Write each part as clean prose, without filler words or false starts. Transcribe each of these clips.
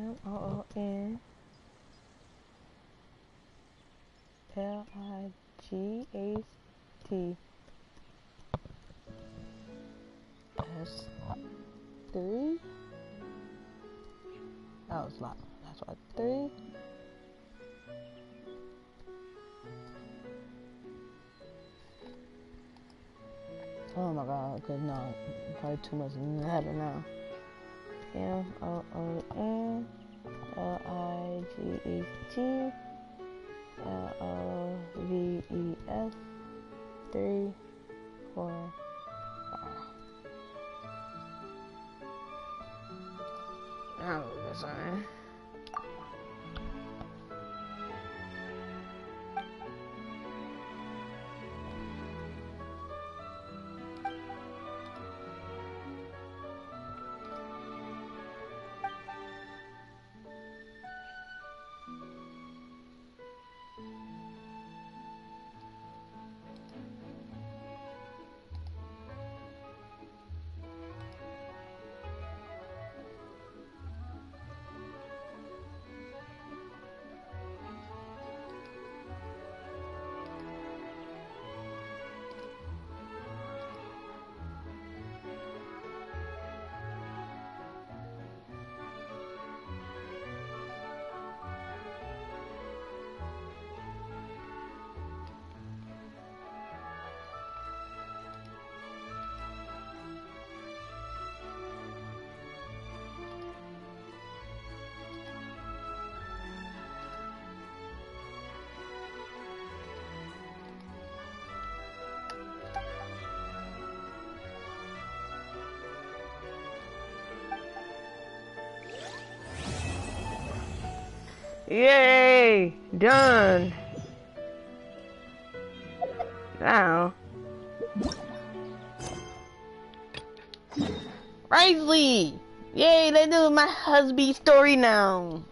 MONLIGHTS3. That was locked. That's why 3. Oh my god, cause no, probably too much letter now. MONLIGHTLOVES 3, 4, 5. I don't know what sign. Yay! Done! Now. Wriothesley! Yay, let's do my husband story now.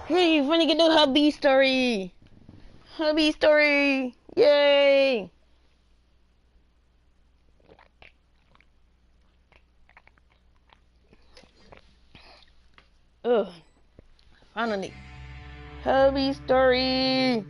Hey, we're gonna get the hubby story! Hubby story! Yay! Ugh. Finally. Hubby story!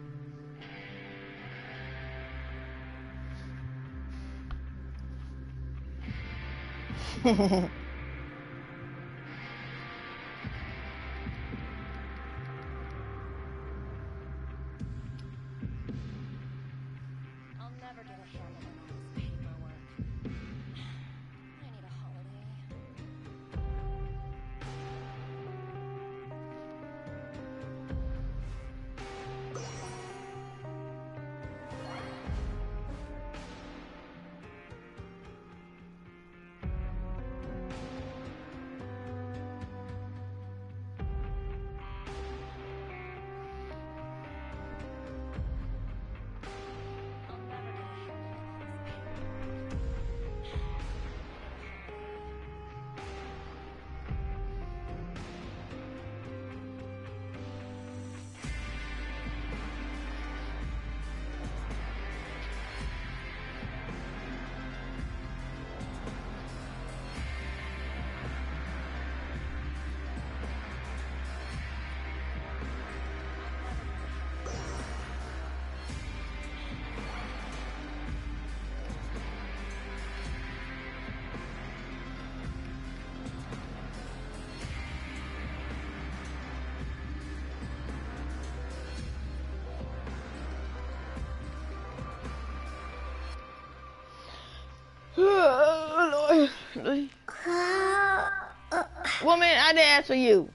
Woman, I didn't ask for you.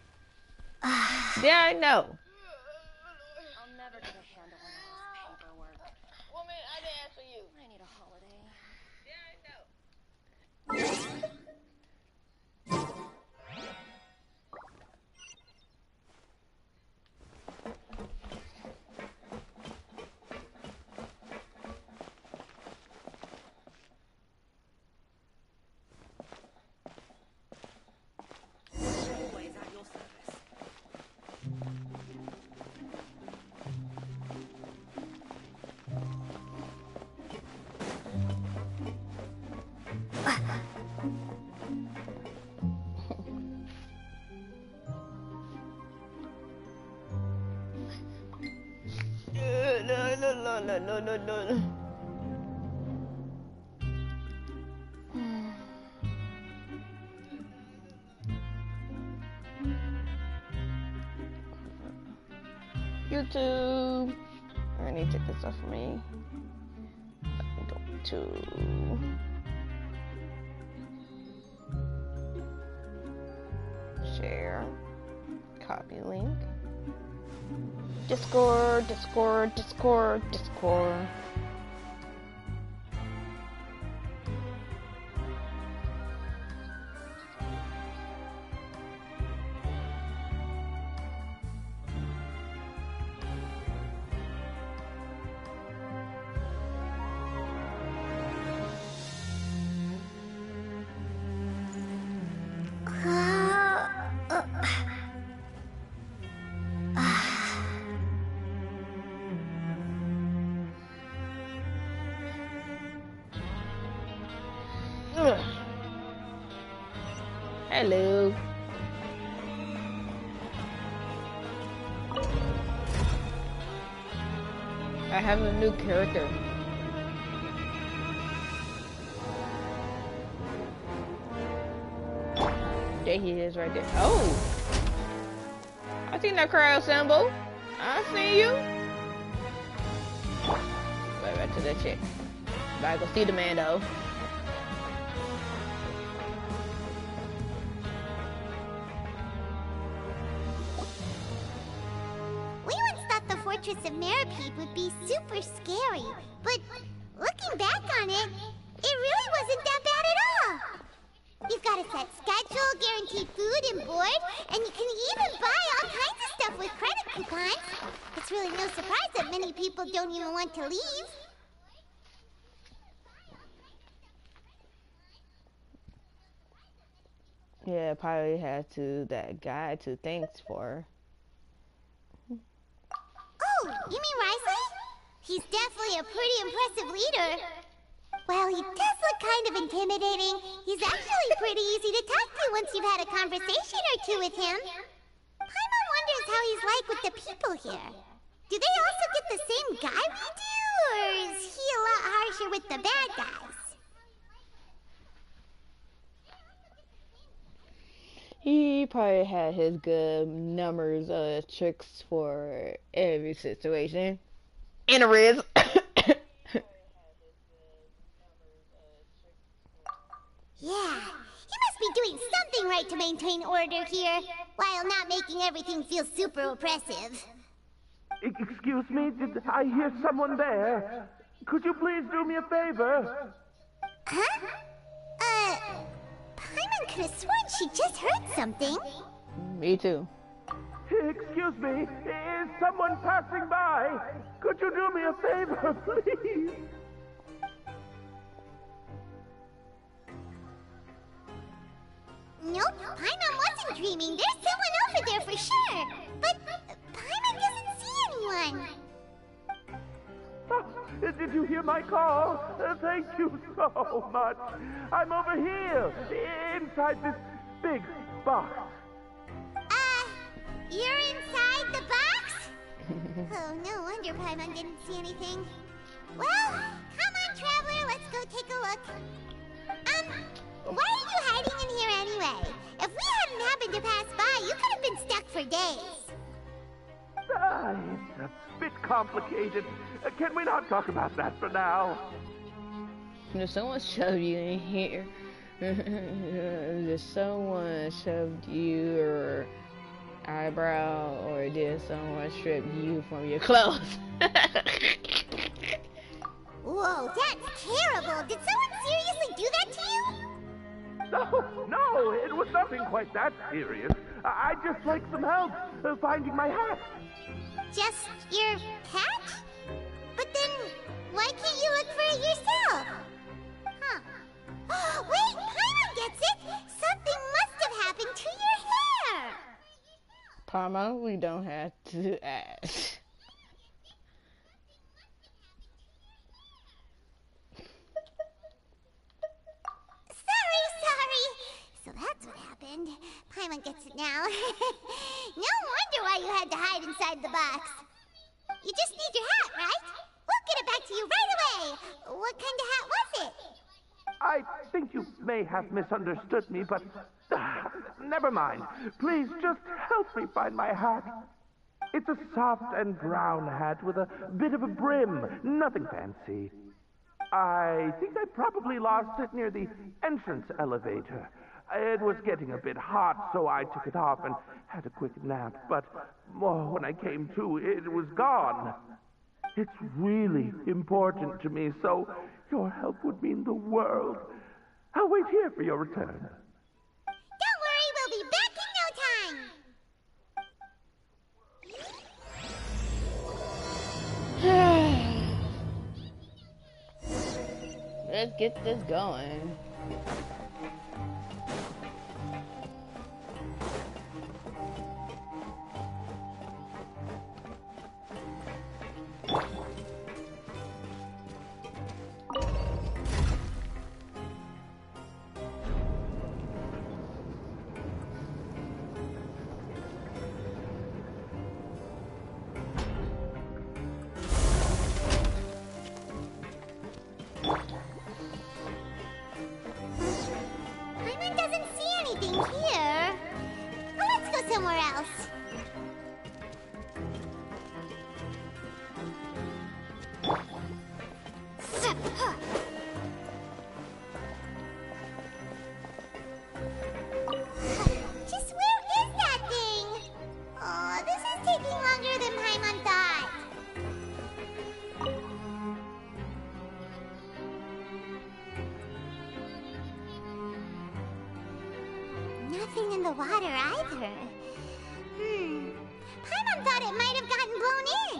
Did I know? I'll never get a handle on all this paperwork. Woman, I didn't ask for you. I need a holiday. Did I know? no. YouTube. I need to take this off for me. Go to share, copy link. Discord. Hello. I have a new character. There he is right there. Oh! I seen that crowd symbol. I see you. Right back to that chick. Gotta go see the man though. Of Maripeep would be super scary, but looking back on it, it really wasn't that bad at all. You've got a set schedule, guaranteed food and board, and you can even buy all kinds of stuff with credit coupons. It's really no surprise that many people don't even want to leave. Yeah, probably had to that guy to thanks for. Oh, you mean Wriothesley? He's definitely a pretty impressive leader. Well, he does look kind of intimidating. He's actually pretty easy to talk to once you've had a conversation or two with him. Paimon wonders how he's like with the people here. Do they also get the same guy we do, or is he a lot harsher with the bad guys? He probably had his good numbers tricks for every situation. And a Riz. Yeah, he must be doing something right to maintain order here, while not making everything feel super oppressive. Excuse me, did I hear someone there? Could you please do me a favor? Huh? Paimon could have sworn she just heard something. Me too. Excuse me, is someone passing by? Could you do me a favor, please? Nope, Paimon wasn't dreaming. There's someone over there for sure. But Paimon doesn't see anyone. Oh, did you hear my call? Thank you so much. I'm over here, inside this big box. You're inside the box? Oh, no wonder Paimon didn't see anything. Well, come on, Traveler, let's go take a look. Why are you hiding in here anyway? If we hadn't happened to pass by, you could have been stuck for days. It's a bit complicated. Can we not talk about that for now? If someone shoved you in here, if someone shoved your eyebrow, or did someone strip you from your clothes? Whoa, that's terrible! Did someone seriously do that to you? No, it was nothing quite that serious. I'd just like some help finding my hat. Just your hat? But then, why can't you look for it yourself? Huh. Wait, Paimon gets it! Something must have happened to your hair! Parma, we don't have to ask. Sorry. So that's what happened. Paimon gets it now. No wonder why you had to hide inside the box. You just need your hat, right? We'll get it back to you right away. What kind of hat was it? I think you may have misunderstood me, but never mind. Please just help me find my hat. It's a soft and brown hat with a bit of a brim. Nothing fancy. I think I probably lost it near the entrance elevator. It was getting a bit hot, so I took it off and had a quick nap. But when I came to, it was gone. It's really important to me, so your help would mean the world. I'll wait here for your return. Don't worry, we'll be back in no time. Let's get this going. Paimon doesn't see anything here. Well, let's go somewhere else. Just where is that thing? Oh, this is taking longer than Paimon thought. Nothing in the water either. Paimon thought it might have gotten blown in.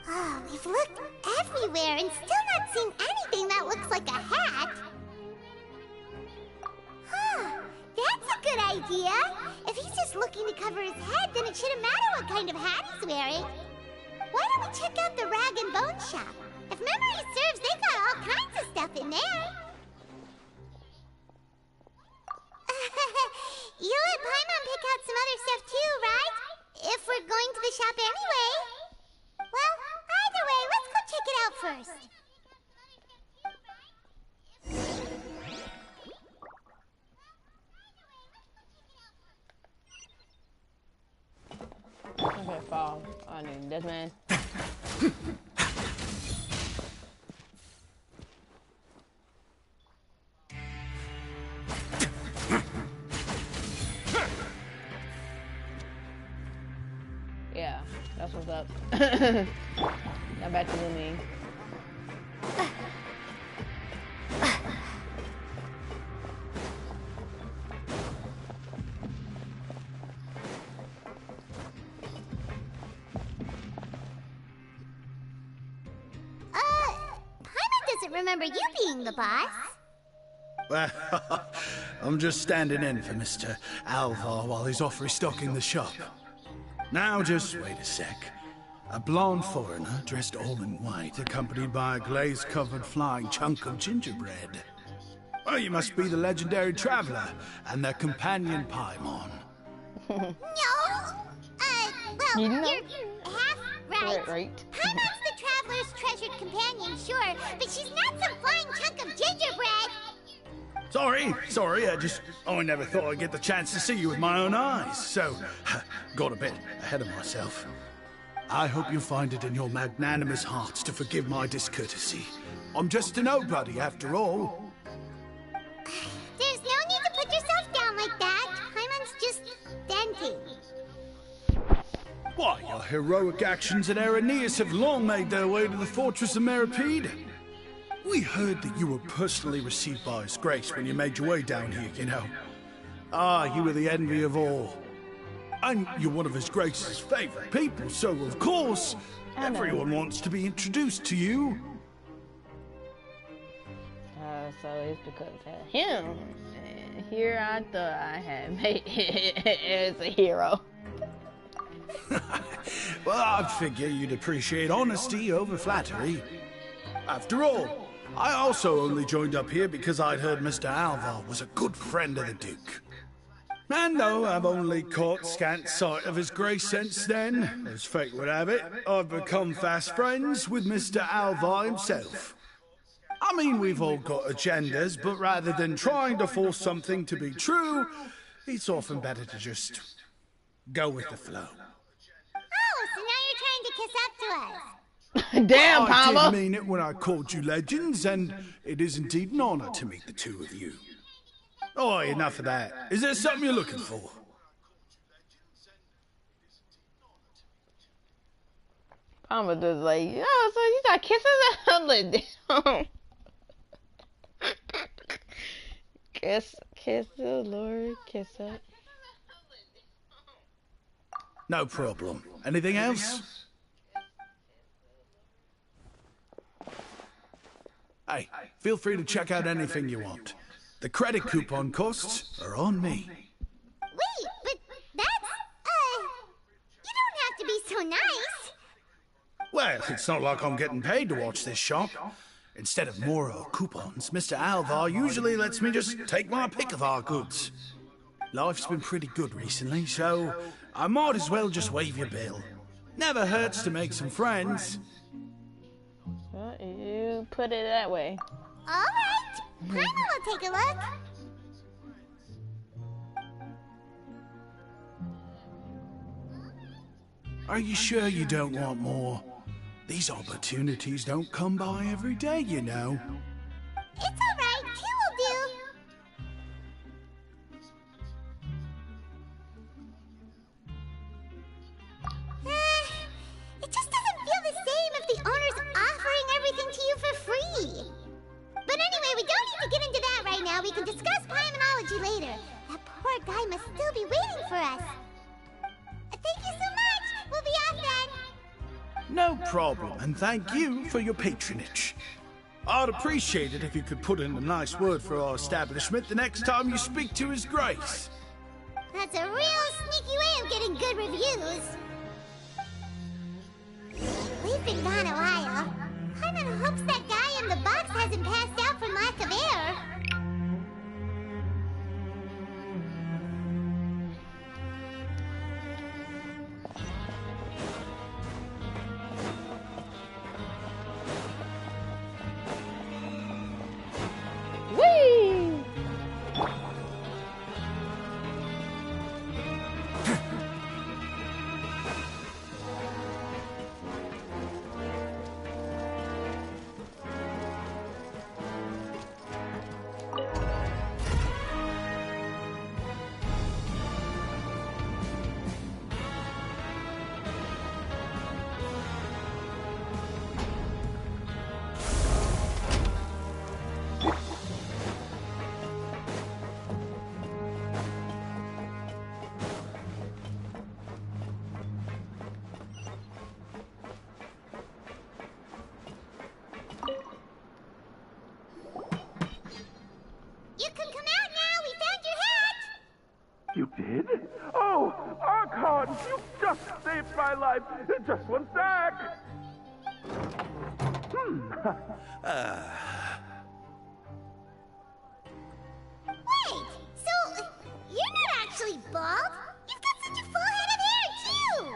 Oh, we've looked everywhere and still not seen anything that looks like a hat. Huh, that's a good idea. If he's just looking to cover his head, then it shouldn't matter what kind of hat he's wearing. Why don't we check out the rag and bone shop? If memory serves, they got all kinds of stuff in there. You let Paimon pick out some other stuff too, right? If we're going to the shop anyway. Well, either way, let's go check it out first. Okay, fall. I need this man. Yeah, that's what's up. Now back to Lumi. Paimon doesn't remember you being the boss. Well, I'm just standing in for Mr. Alvar while he's off restocking the shop. Now, just wait a sec. A blonde foreigner, dressed all in white, accompanied by a glaze-covered flying chunk of gingerbread. Well, you must be the legendary traveler and their companion Paimon. No! You know? You're half right. Right. Paimon's the traveler's treasured companion, sure, but she's not some flying chunk of gingerbread! Sorry, I never thought I'd get the chance to see you with my own eyes, so got a bit ahead of myself. I hope you find it in your magnanimous hearts to forgive my discourtesy. I'm just a nobody, after all. There's no need to put yourself down like that. Paimon's just venting. Why, your heroic actions at Araneus have long made their way to the fortress of Meripede. We heard that you were personally received by His Grace when you made your way down here, you know. You were the envy of all. And you're one of His Grace's favorite people, so of course, everyone wants to be introduced to you. So it's because of him. And here I thought I had made it as a hero. Well, I'd figure you'd appreciate honesty over flattery. After all, I also only joined up here because I'd heard Mr. Alvar was a good friend of the Duke. And though I've only caught scant sight of his grace since then, as fate would have it, I've become fast friends with Mr. Alvar himself. I mean, we've all got agendas, but rather than trying to force something to be true, it's often better to just go with the flow. Oh, so now you're trying to kiss up to us. Damn, I Palmer. did mean it when I called you legends, and it is indeed an honor to meet the two of you. Oh, enough of that. Is there something you're looking for? Palmer just like, oh, so you got kisses? I'm like, damn. Kiss the Lord, kiss up. No problem. Anything else? Hey, feel free to check out anything you want. The credit coupon costs are on me. Wait, but that's, you don't have to be so nice. Well, it's not like I'm getting paid to watch this shop. Instead of more coupons, Mr. Alvar usually lets me just take my pick of our goods. Life's been pretty good recently, so I might as well just waive your bill. Never hurts to make some friends. Well, you put it that way. All right, Paimon will take a look. Are you sure you don't want more? These opportunities don't come by every day, you know. It's all right, 2 will do. It just doesn't feel the same if the owner's offering everything to you for free. But anyway, we don't need to get into that right now. We can discuss Paimonology later. That poor guy must still be waiting for us. Thank you so much. We'll be off then. No problem, and thank you for your patronage. I'd appreciate it if you could put in a nice word for our establishment the next time you speak to His Grace. That's a real sneaky way of getting good reviews. We've been gone a while. Paimon hopes that guy in the box hasn't passed out from lack of air. Whee! You can come out now. We found your hat. You did? Oh, Archon, you just saved my life. Just one sec. Wait, so you're not actually bald? You've got such a full head of hair, too.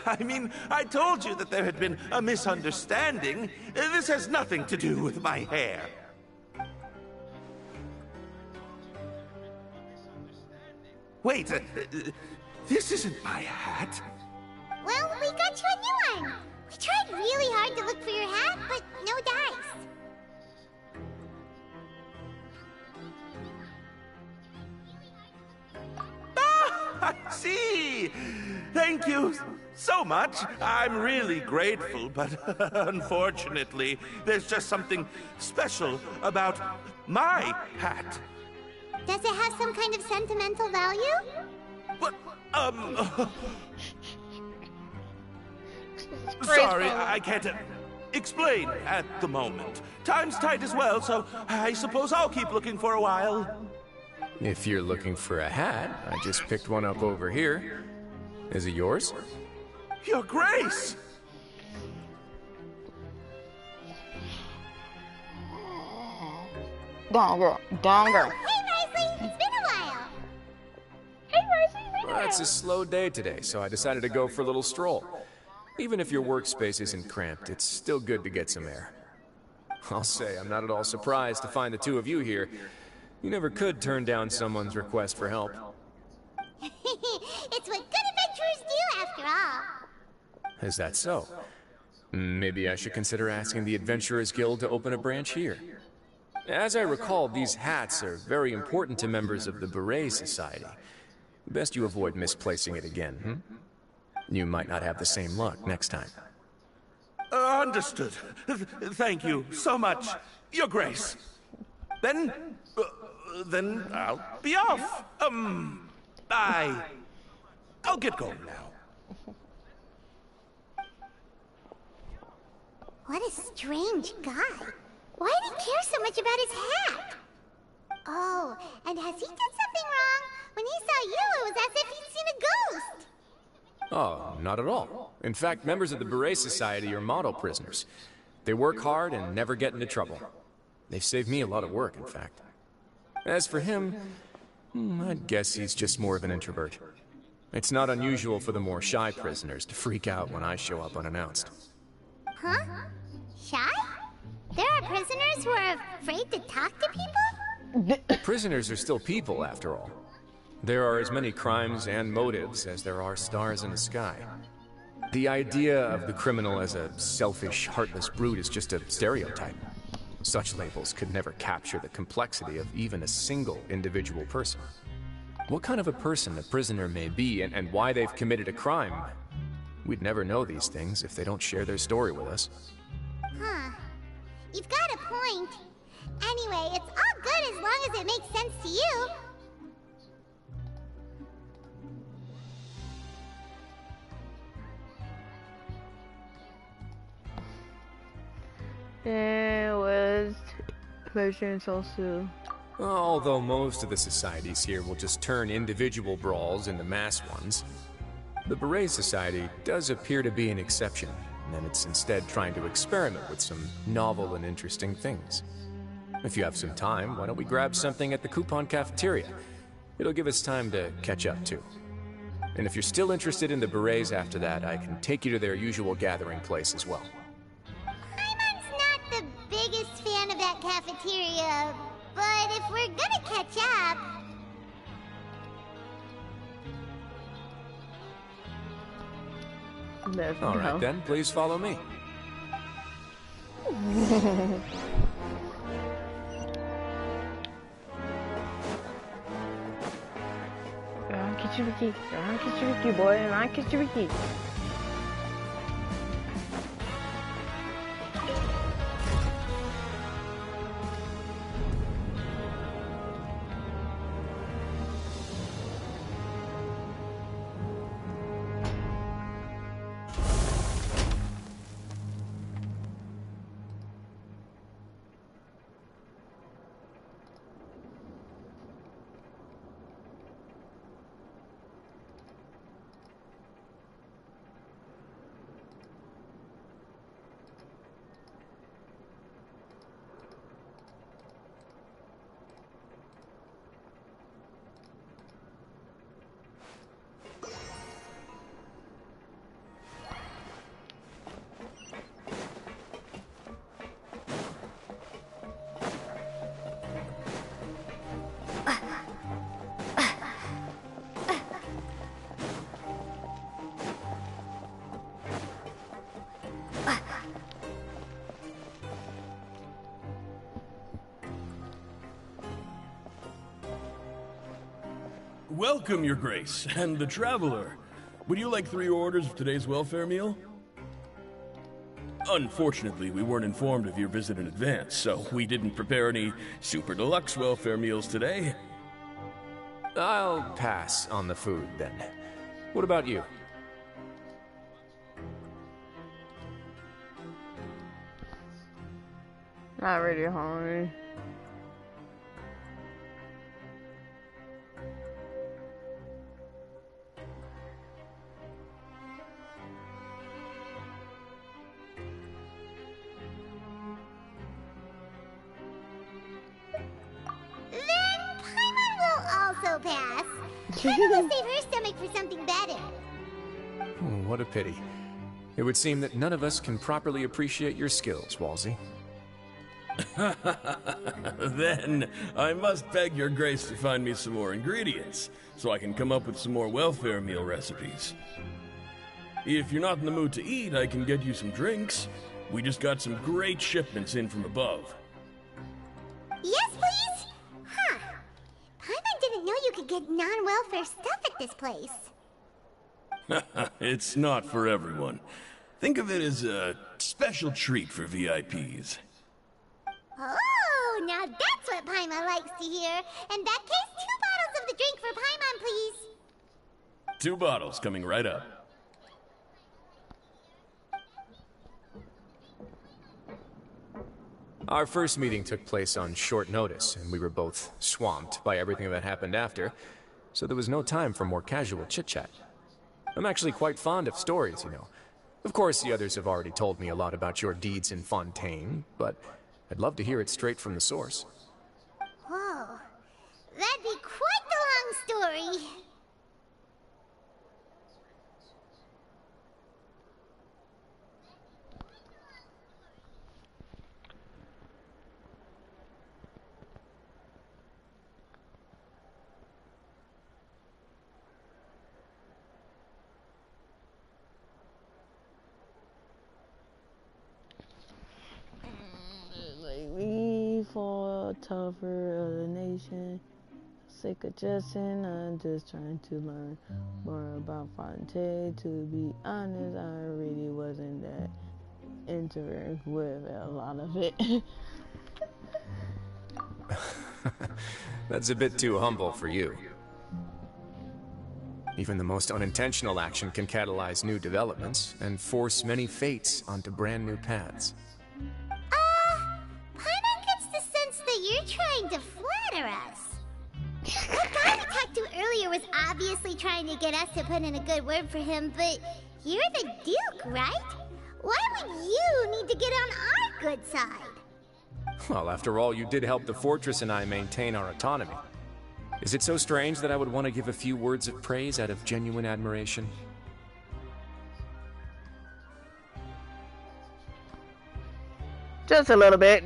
I mean, I told you that there had been a misunderstanding. This has nothing to do with my hair. Wait, this isn't my hat. Well, we got you a new one. We tried really hard to look for your hat, but no dice. Ah, I see. Thank you so much. I'm really grateful, but unfortunately, there's just something special about my hat. Does it have some kind of sentimental value? But, sorry, I can't explain at the moment. Time's tight as well, so I suppose I'll keep looking for a while. If you're looking for a hat, I just picked one up over here. Is it yours? Your Grace! Gone, girl. Gone, girl. Hey, Wriothesley, it's been a while. It's a slow day today, so I decided to go for a little stroll. Even if your workspace isn't cramped, it's still good to get some air. I'll say, I'm not at all surprised to find the two of you here. You never could turn down someone's request for help. It's what good adventurers do, after all. Is that so? Maybe I should consider asking the Adventurers Guild to open a branch here. As I recall, these hats are very important to members of the Beret Society. Best you avoid misplacing it again, You might not have the same luck next time. Understood. Thank you so much, Your Grace. Then I'll be off. I'll get going now. What a strange guy. Why did he care so much about his hat? Oh, and has he done something wrong? When he saw you, it was as if he'd seen a ghost. Oh, not at all. In fact, members of the Beret Society are model prisoners. They work hard and never get into trouble. They've saved me a lot of work, in fact. As for him, I'd guess he's just more of an introvert. It's not unusual for the more shy prisoners to freak out when I show up unannounced. Huh? Shy? There are prisoners who are afraid to talk to people? Prisoners are still people, after all. There are as many crimes and motives as there are stars in the sky. The idea of the criminal as a selfish, heartless brute is just a stereotype. Such labels could never capture the complexity of even a single individual person. What kind of a person a prisoner may be and why they've committed a crime, we'd never know these things if they don't share their story with us. Huh. You've got a point. Anyway, it's all good as long as it makes sense to you. It was Persians also. Although most of the societies here will just turn individual brawls into mass ones, the Beret Society does appear to be an exception, and it's instead trying to experiment with some novel and interesting things. If you have some time, why don't we grab something at the Coupon Cafeteria? It'll give us time to catch up, too. And if you're still interested in the Berets after that, I can take you to their usual gathering place as well. Paimon's not the biggest fan of that cafeteria, but if we're gonna catch up... All right, then, please follow me. Kichabiki, boy, not Kichabiki. Welcome, Your Grace, and the Traveler. Would you like 3 orders of today's welfare meal? Unfortunately, we weren't informed of your visit in advance, so we didn't prepare any super deluxe welfare meals today. I'll pass on the food, then. What about you? Not really hungry. Then Paimon will also pass. Kinda will save her stomach for something better. Oh, what a pity. It would seem that none of us can properly appreciate your skills, Walsey. Then I must beg your grace to find me some more ingredients, so I can come up with some more welfare meal recipes. If you're not in the mood to eat, I can get you some drinks. We just got some great shipments in from above. Yes, please? Huh. Paimon didn't know you could get non-welfare stuff at this place. It's not for everyone. Think of it as a special treat for VIPs. Oh, now that's what Paimon likes to hear. In that case, 2 bottles of the drink for Paimon, please. 2 bottles coming right up. Our first meeting took place on short notice, and we were both swamped by everything that happened after, so there was no time for more casual chit-chat. I'm actually quite fond of stories, you know. Of course, the others have already told me a lot about your deeds in Fontaine, but I'd love to hear it straight from the source. Whoa. That'd be quite the long story. We fall tougher of the nation. Sick of Justin, I'm just trying to learn more about Fontaine. To be honest, I really wasn't that interested with a lot of it. That's a bit too humble for you. Even the most unintentional action can catalyze new developments and force many fates onto brand new paths. Paimon gets the sense that you're trying to flatter us. That guy we talked to earlier was obviously trying to get us to put in a good word for him, but you're the Duke, right? Why would you need to get on our good side? Well, after all, you did help the fortress and I maintain our autonomy. Is it so strange that I would want to give a few words of praise out of genuine admiration? Just a little bit.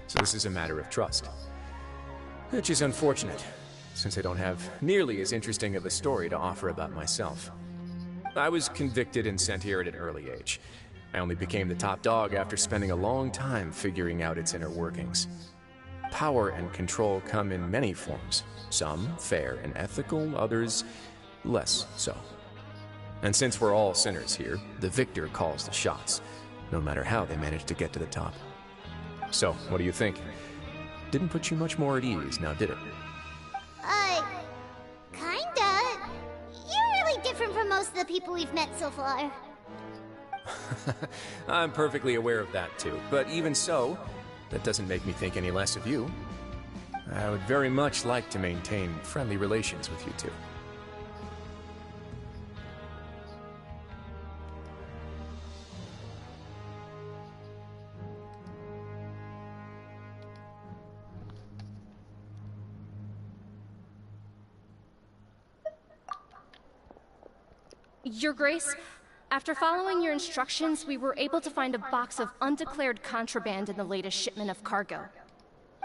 So this is a matter of trust. Which is unfortunate, since I don't have nearly as interesting of a story to offer about myself. I was convicted and sent here at an early age. I only became the top dog after spending a long time figuring out its inner workings. Power and control come in many forms. Some fair and ethical, others less so. And since we're all sinners here, the victor calls the shots, no matter how they manage to get to the top. So, what do you think? Didn't put you much more at ease, now did it? Kinda. You're really different from most of the people we've met so far. I'm perfectly aware of that too, but even so, that doesn't make me think any less of you. I would very much like to maintain friendly relations with you two. Your Grace, after following your instructions, we were able to find a box of undeclared contraband in the latest shipment of cargo.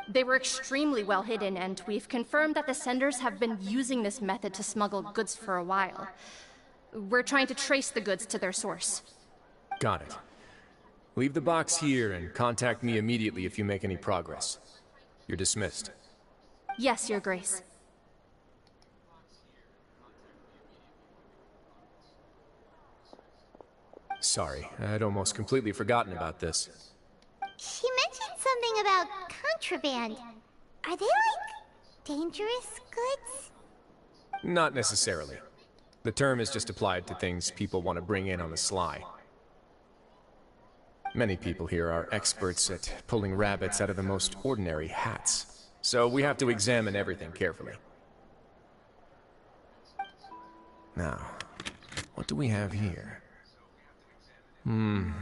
They were extremely well hidden, and we've confirmed that the senders have been using this method to smuggle goods for a while. We're trying to trace the goods to their source. Got it. Leave the box here and contact me immediately if you make any progress. You're dismissed. Yes, Your Grace. Sorry, I'd almost completely forgotten about this. She mentioned something about contraband. Are they, like, dangerous goods? Not necessarily. The term is just applied to things people want to bring in on the sly. Many people here are experts at pulling rabbits out of the most ordinary hats, so we have to examine everything carefully. Now, what do we have here?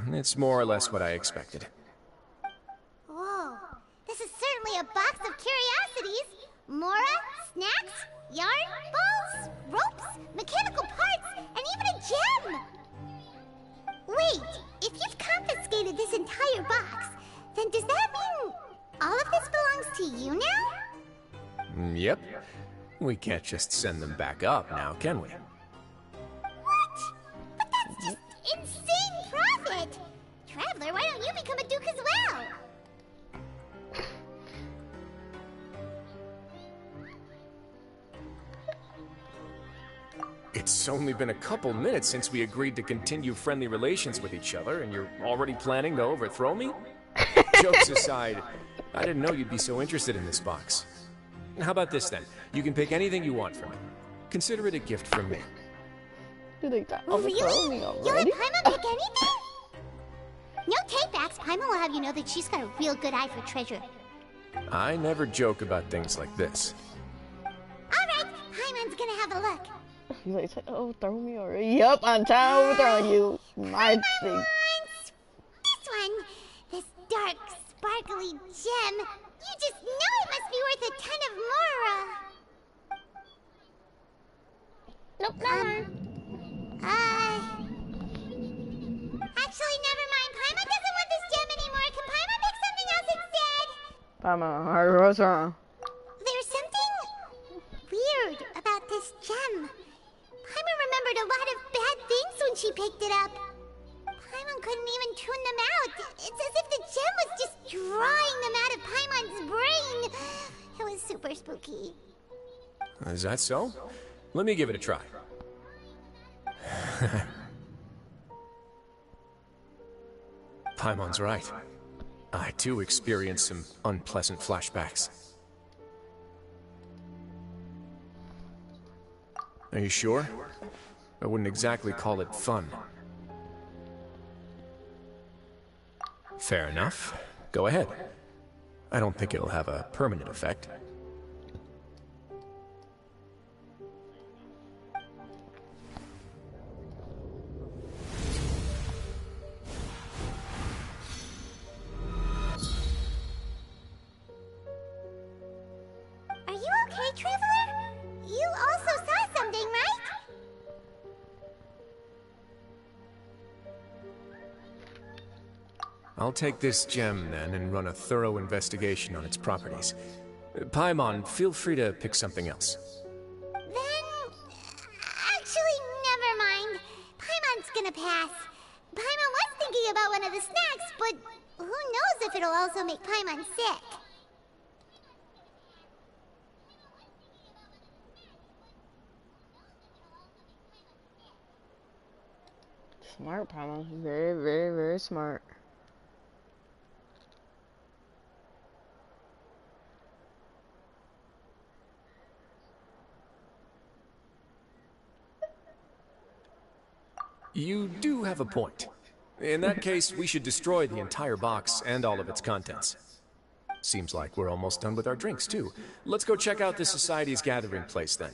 It's more or less what I expected. Whoa, this is certainly a box of Mora, snacks, yarn, balls, ropes, mechanical parts, and even a gem! Wait, if you've confiscated this entire box, then does that mean all of this belongs to you now? Yep. We can't just send them back up now, can we? What? But that's just insane profit! Traveler, why don't you become a duke as well? It's only been a couple minutes since we agreed to continue friendly relations with each other, and you're already planning to overthrow me? Jokes aside, I didn't know you'd be so interested in this box. How about this then? You can pick anything you want from it. Consider it a gift from me. Oh, really? You'll let Paimon pick anything? No takebacks. Paimon will have you know that she's got a real good eye for treasure. I never joke about things like this. Alright, Paimon's gonna have a look. He's like, oh, throw me already. Yup, I'm tired of overthrowing you. My thing. This one. This dark, sparkly gem. You just know it must be worth a ton of Mora. Nope, never mind. Actually, never mind. Paimon doesn't want this gem anymore. Can Paimon pick something else instead? Paimon, what's wrong? There's something weird about this gem. Paimon remembered a lot of bad things when she picked it up. Paimon couldn't even tune them out. It's as if the gem was just drawing them out of Paimon's brain. It was super spooky. Is that so? Let me give it a try. Paimon's right. I too experienced some unpleasant flashbacks. Are you sure? I wouldn't exactly call it fun. Fair enough. Go ahead. I don't think it'll have a permanent effect. Are you okay, Traveler? You also saw something, right? I'll take this gem, then, and run a thorough investigation on its properties. Paimon, feel free to pick something else. Then... actually, never mind. Paimon's gonna pass. Paimon was thinking about one of the snacks, but who knows if it'll also make Paimon sick. Smart, Paimon. Very, very, very smart. You do have a point. In that case, we should destroy the entire box and all of its contents. Seems like we're almost done with our drinks, too. Let's go check out the Society's gathering place, then.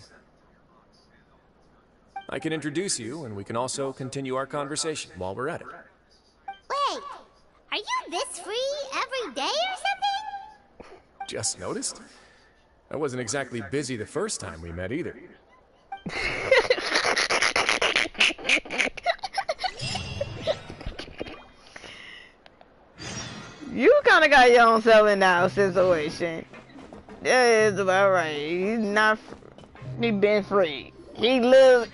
I can introduce you, and we can also continue our conversation while we're at it. Wait, are you this free every day or something? Just noticed? I wasn't exactly busy the first time we met, either. You kind of got your own self in that situation. That is about right. He's not. He been free. He lives.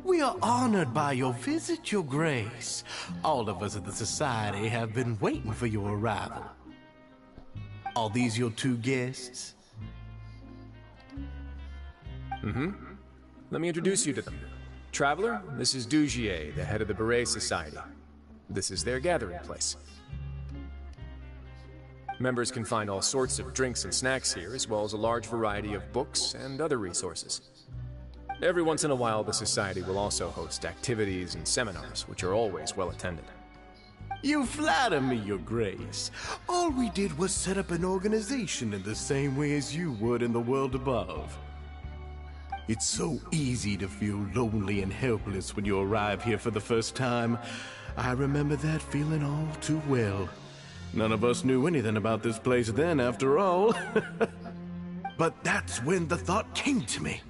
We are honored by your visit, Your Grace. All of us at the Society have been waiting for your arrival. Are these your two guests? Let me introduce you to them. Traveler, this is Dugier, the head of the Beret Society. This is their gathering place. Members can find all sorts of drinks and snacks here, as well as a large variety of books and other resources. Every once in a while, the Society will also host activities and seminars, which are always well attended. You flatter me, Your Grace. All we did was set up an organization in the same way as you would in the world above. It's so easy to feel lonely and helpless when you arrive here for the first time. I remember that feeling all too well. None of us knew anything about this place then, after all. But that's when the thought came to me.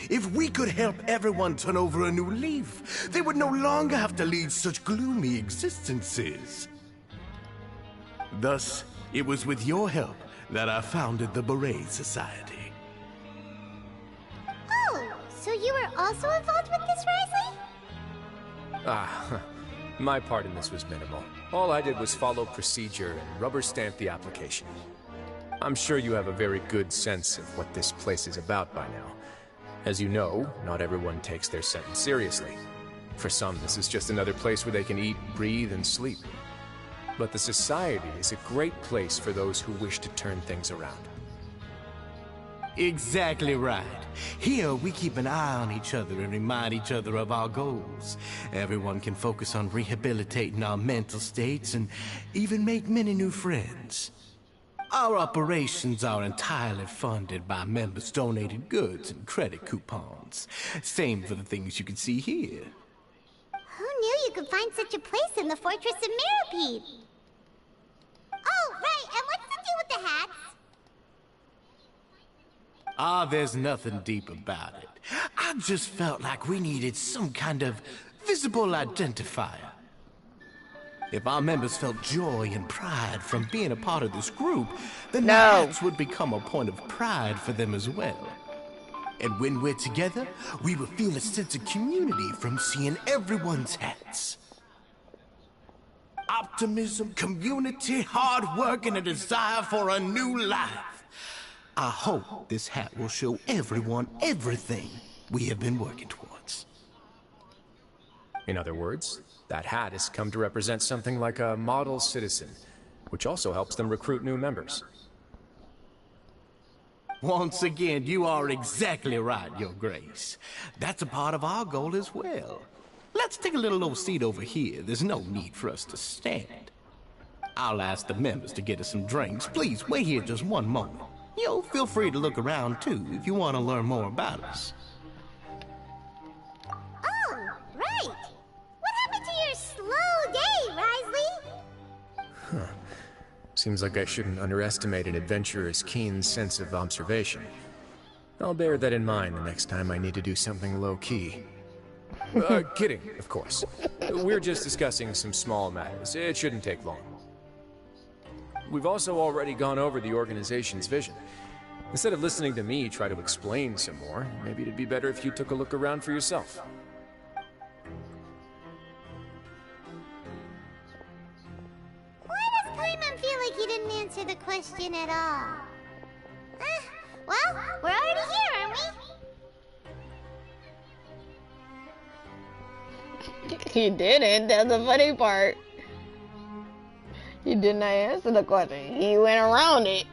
If we could help everyone turn over a new leaf, they would no longer have to lead such gloomy existences. Thus, it was with your help that I founded the Beret Society. Oh, so you were also involved with this, Wriothesley? My part in this was minimal. All I did was follow procedure and rubber stamp the application. I'm sure you have a very good sense of what this place is about by now. As you know, not everyone takes their sentence seriously. For some, this is just another place where they can eat, breathe, and sleep. But the Society is a great place for those who wish to turn things around. Exactly right. Here, we keep an eye on each other and remind each other of our goals. Everyone can focus on rehabilitating our mental states and even make many new friends. Our operations are entirely funded by members' donated goods and credit coupons. Same for the things you can see here. Who knew you could find such a place in the Fortress of Mirapede? Oh, right, and what's the deal with the hats? There's nothing deep about it. I just felt like we needed some kind of visible identifier. If our members felt joy and pride from being a part of this group, then the hats would become a point of pride for them as well. And when we're together, we will feel a sense of community from seeing everyone's hats. Optimism, community, hard work, and a desire for a new life. I hope this hat will show everyone everything we have been working towards. In other words, that hat has come to represent something like a model citizen, which also helps them recruit new members. Once again, you are exactly right, Your Grace. That's a part of our goal as well. Let's take a little old seat over here. There's no need for us to stand. I'll ask the members to get us some drinks. Please, wait here just one moment. Feel free to look around, too, if you want to learn more about us. Oh, right. What happened to your slow day, Wriothesley? Seems like I shouldn't underestimate an adventurer's keen sense of observation. I'll bear that in mind the next time I need to do something low-key. Kidding, of course. We're just discussing some small matters. It shouldn't take long. We've also already gone over the organization's vision. Instead of listening to me try to explain some more, maybe it'd be better if you took a look around for yourself. Why does Paimon feel like he didn't answer the question at all? Well, we're already here, aren't we? He didn't. That's the funny part. He did not answer the question. He went around it.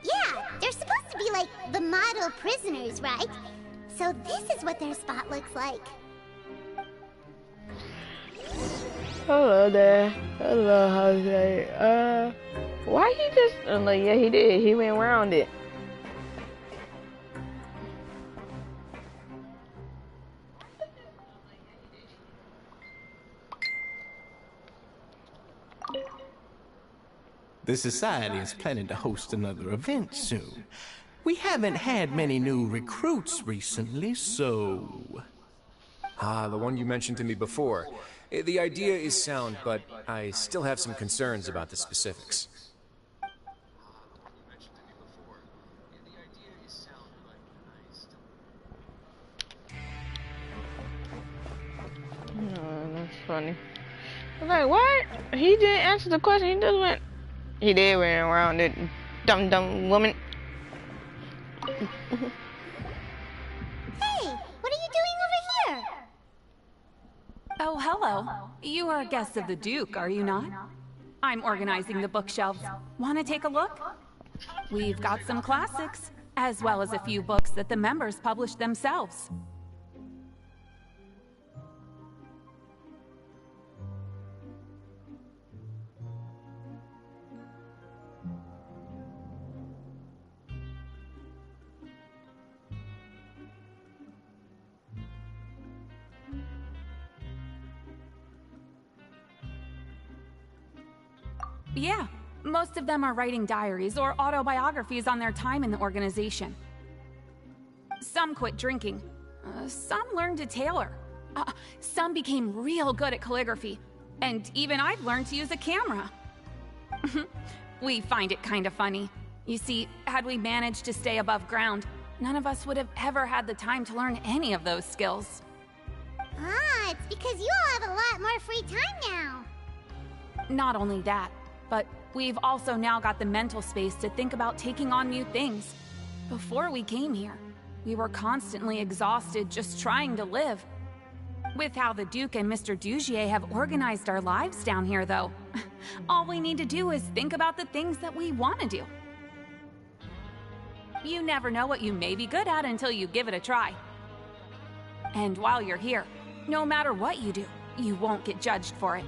Yeah, they're supposed to be like the model prisoners, right? So this is what their spot looks like. Hello there. Hello, Jose. Why he just... yeah, he did. He went around it. The Society is planning to host another event soon. We haven't had many new recruits recently, so... The one you mentioned to me before. The idea is sound, but I still have some concerns about the specifics. No, that's funny. I was like, what? He didn't answer the question. He just went... He did went around it. Dumb woman. Hey, what are you doing over here? Oh, hello. You are guests of the Duke, are you not? I'm organizing the bookshelves. Want to take a look? We've got some classics, as well as a few books that the members published themselves. Yeah, most of them are writing diaries or autobiographies on their time in the organization. Some quit drinking. Some learned to tailor. Some became real good at calligraphy. And even I've learned to use a camera. We find it kind of funny. You see, had we managed to stay above ground, none of us would have ever had the time to learn any of those skills. Ah, it's because you all have a lot more free time now. Not only that, but we've also now got the mental space to think about taking on new things. Before we came here, we were constantly exhausted just trying to live. With how the Duke and Mr. Dugier have organized our lives down here, though, all we need to do is think about the things that we want to do. You never know what you may be good at until you give it a try. And while you're here, no matter what you do, you won't get judged for it.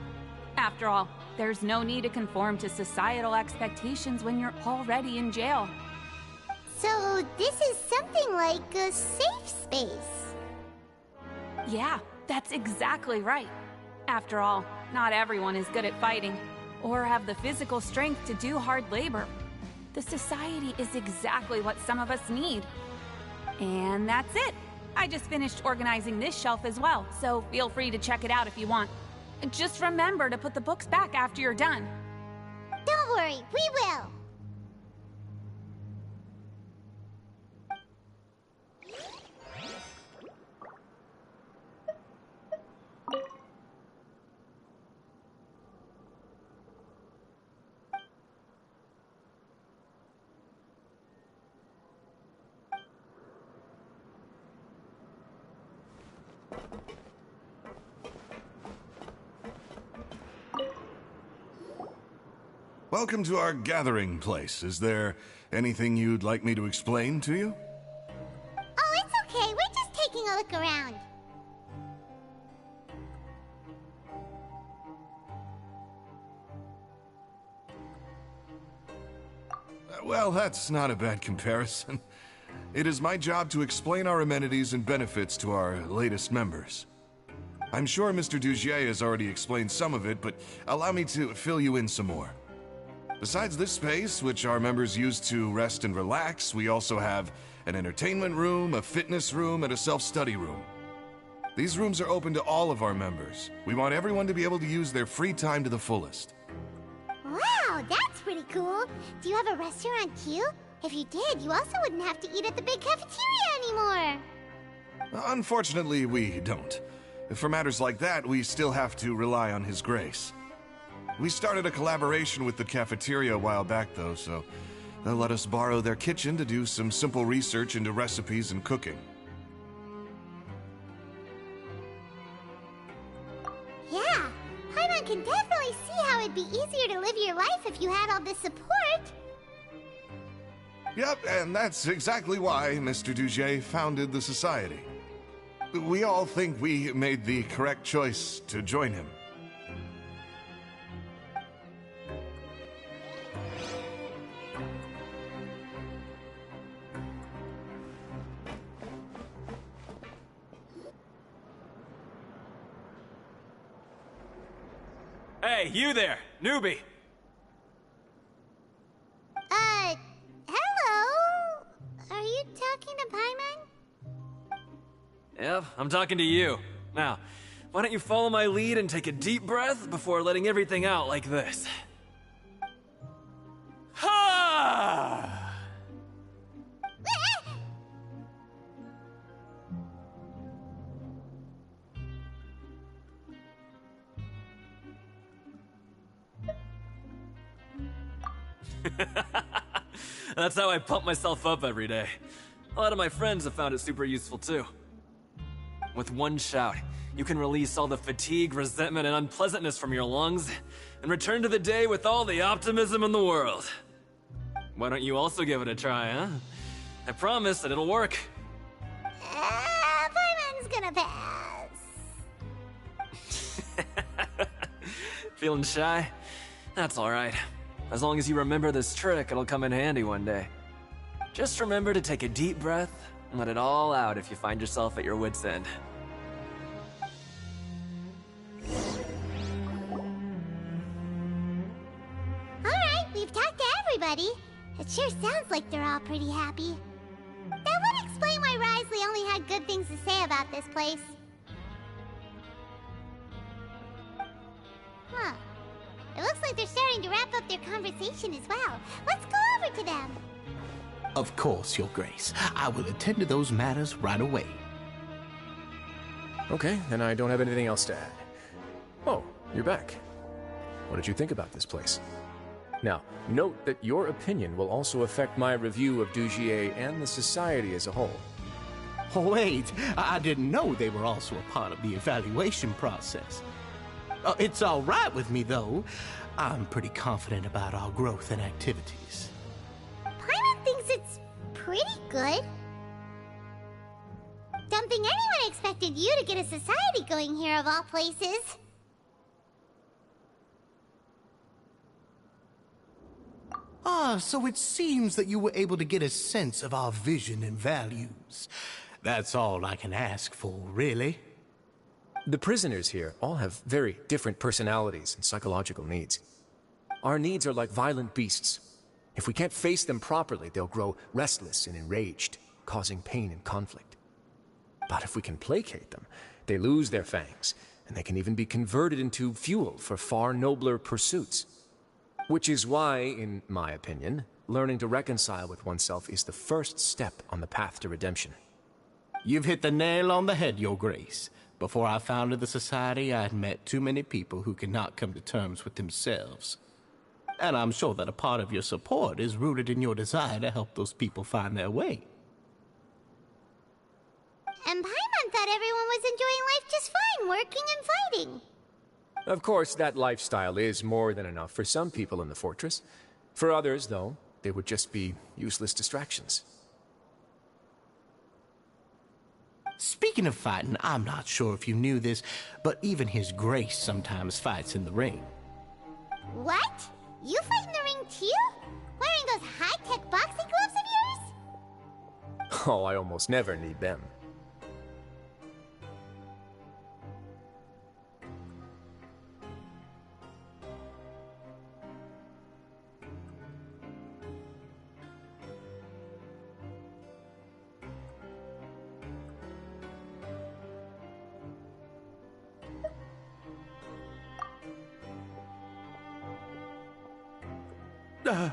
After all, there's no need to conform to societal expectations when you're already in jail. So this is something like a safe space. Yeah, that's exactly right. After all, not everyone is good at fighting, or have the physical strength to do hard labor. The society is exactly what some of us need. And that's it. I just finished organizing this shelf as well, so feel free to check it out if you want. Just remember to put the books back after you're done. Don't worry, we will. Welcome to our gathering place. Is there anything you'd like me to explain to you? Oh, it's okay. We're just taking a look around. Well, that's not a bad comparison. It is my job to explain our amenities and benefits to our latest members. I'm sure Mr. Dugier has already explained some of it, but allow me to fill you in some more. Besides this space, which our members use to rest and relax, we also have an entertainment room, a fitness room, and a self-study room. These rooms are open to all of our members. We want everyone to be able to use their free time to the fullest. Wow, that's pretty cool. Do you have a restaurant too? If you did, you also wouldn't have to eat at the big cafeteria anymore. Unfortunately, we don't. For matters like that, we still have to rely on His grace. We started a collaboration with the cafeteria a while back, though, so they'll let us borrow their kitchen to do some simple research into recipes and cooking. Yeah, Paimon can definitely see how it'd be easier to live your life if you had all this support. Yep, and that's exactly why Mr. Dugier founded the society. We all think we made the correct choice to join him. Hey, you there, newbie! Hello? Are you talking to Paimon? Yep, I'm talking to you. Now, why don't you follow my lead and take a deep breath before letting everything out like this? Ha! That's how I pump myself up every day. A lot of my friends have found it super useful too. With one shout, you can release all the fatigue, resentment, and unpleasantness from your lungs and return to the day with all the optimism in the world. Why don't you also give it a try, huh? I promise that it'll work. Paimon's gonna pass. Feeling shy? That's alright. As long as you remember this trick, it'll come in handy one day. Just remember to take a deep breath and let it all out if you find yourself at your wit's end. you've talked to everybody. It sure sounds like they're all pretty happy. That would explain why Wriothesley only had good things to say about this place. Huh. It looks like they're starting to wrap up their conversation as well. Let's go over to them. Of course, Your Grace. I will attend to those matters right away. Okay, then I don't have anything else to add. Oh, you're back. What did you think about this place? Now, note that your opinion will also affect my review of Dugier and the Society as a whole. Wait, I didn't know they were also a part of the evaluation process. It's all right with me, though. I'm pretty confident about our growth and activities. Paimon thinks it's pretty good. Don't think anyone expected you to get a society going here of all places. So it seems that you were able to get a sense of our vision and values. That's all I can ask for, really. The prisoners here all have very different personalities and psychological needs. Our needs are like violent beasts. If we can't face them properly, they'll grow restless and enraged, causing pain and conflict. But if we can placate them, they lose their fangs, and they can even be converted into fuel for far nobler pursuits. Which is why, in my opinion, learning to reconcile with oneself is the first step on the path to redemption. You've hit the nail on the head, Your Grace. Before I founded the Society, I had met too many people who could not come to terms with themselves. And I'm sure that a part of your support is rooted in your desire to help those people find their way. And Paimon thought everyone was enjoying life just fine, working and fighting. Of course, that lifestyle is more than enough for some people in the fortress. For others, though, they would just be useless distractions. Speaking of fighting, I'm not sure if you knew this, but even His Grace sometimes fights in the ring. What? You fight in the ring too? Wearing those high-tech boxing gloves of yours? Oh, I almost never need them. Hey,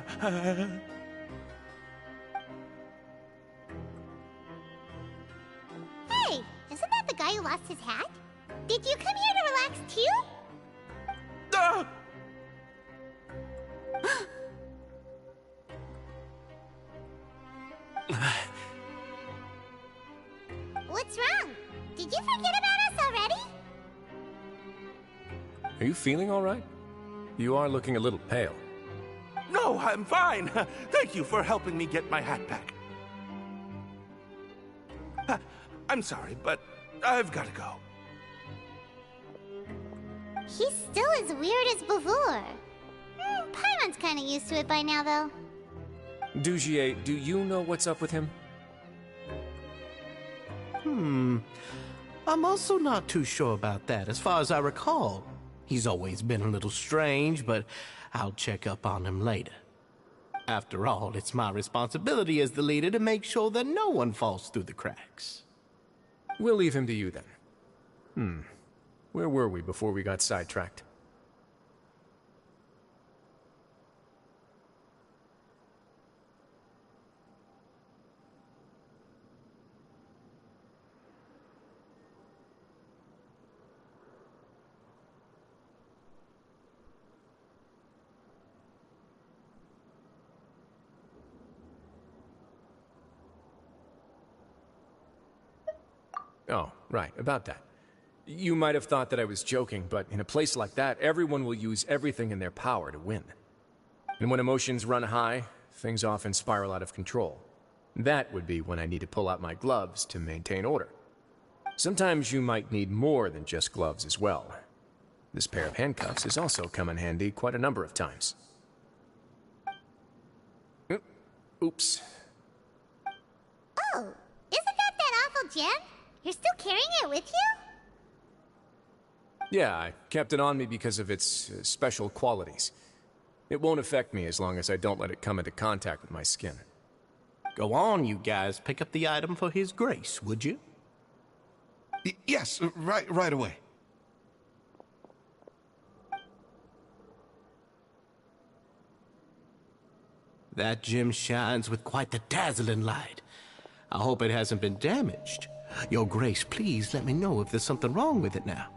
isn't that the guy who lost his hat? Did you come here to relax too? What's wrong? Did you forget about us already? Are you feeling all right? You are looking a little pale. No, I'm fine. Thank you for helping me get my hat back. I'm sorry, but I've got to go. He's still as weird as before. Paimon's kind of used to it by now, though. Dugier, do you know what's up with him? I'm also not too sure about that. As far as I recall, he's always been a little strange, but I'll check up on him later. After all, it's my responsibility as the leader to make sure that no one falls through the cracks. We'll leave him to you then. Where were we before we got sidetracked? Oh, right, about that. You might have thought that I was joking, but in a place like that, everyone will use everything in their power to win. And when emotions run high, things often spiral out of control. That would be when I need to pull out my gloves to maintain order. Sometimes you might need more than just gloves as well. This pair of handcuffs has also come in handy quite a number of times. Oops. Oh, isn't that awful gem? You're still carrying it with you? Yeah, I kept it on me because of its special qualities. It won't affect me as long as I don't let it come into contact with my skin. Go on, you guys. Pick up the item for His Grace, would you? Yes, right away. That gem shines with quite the dazzling light. I hope it hasn't been damaged. Your Grace, please let me know if there's something wrong with it now.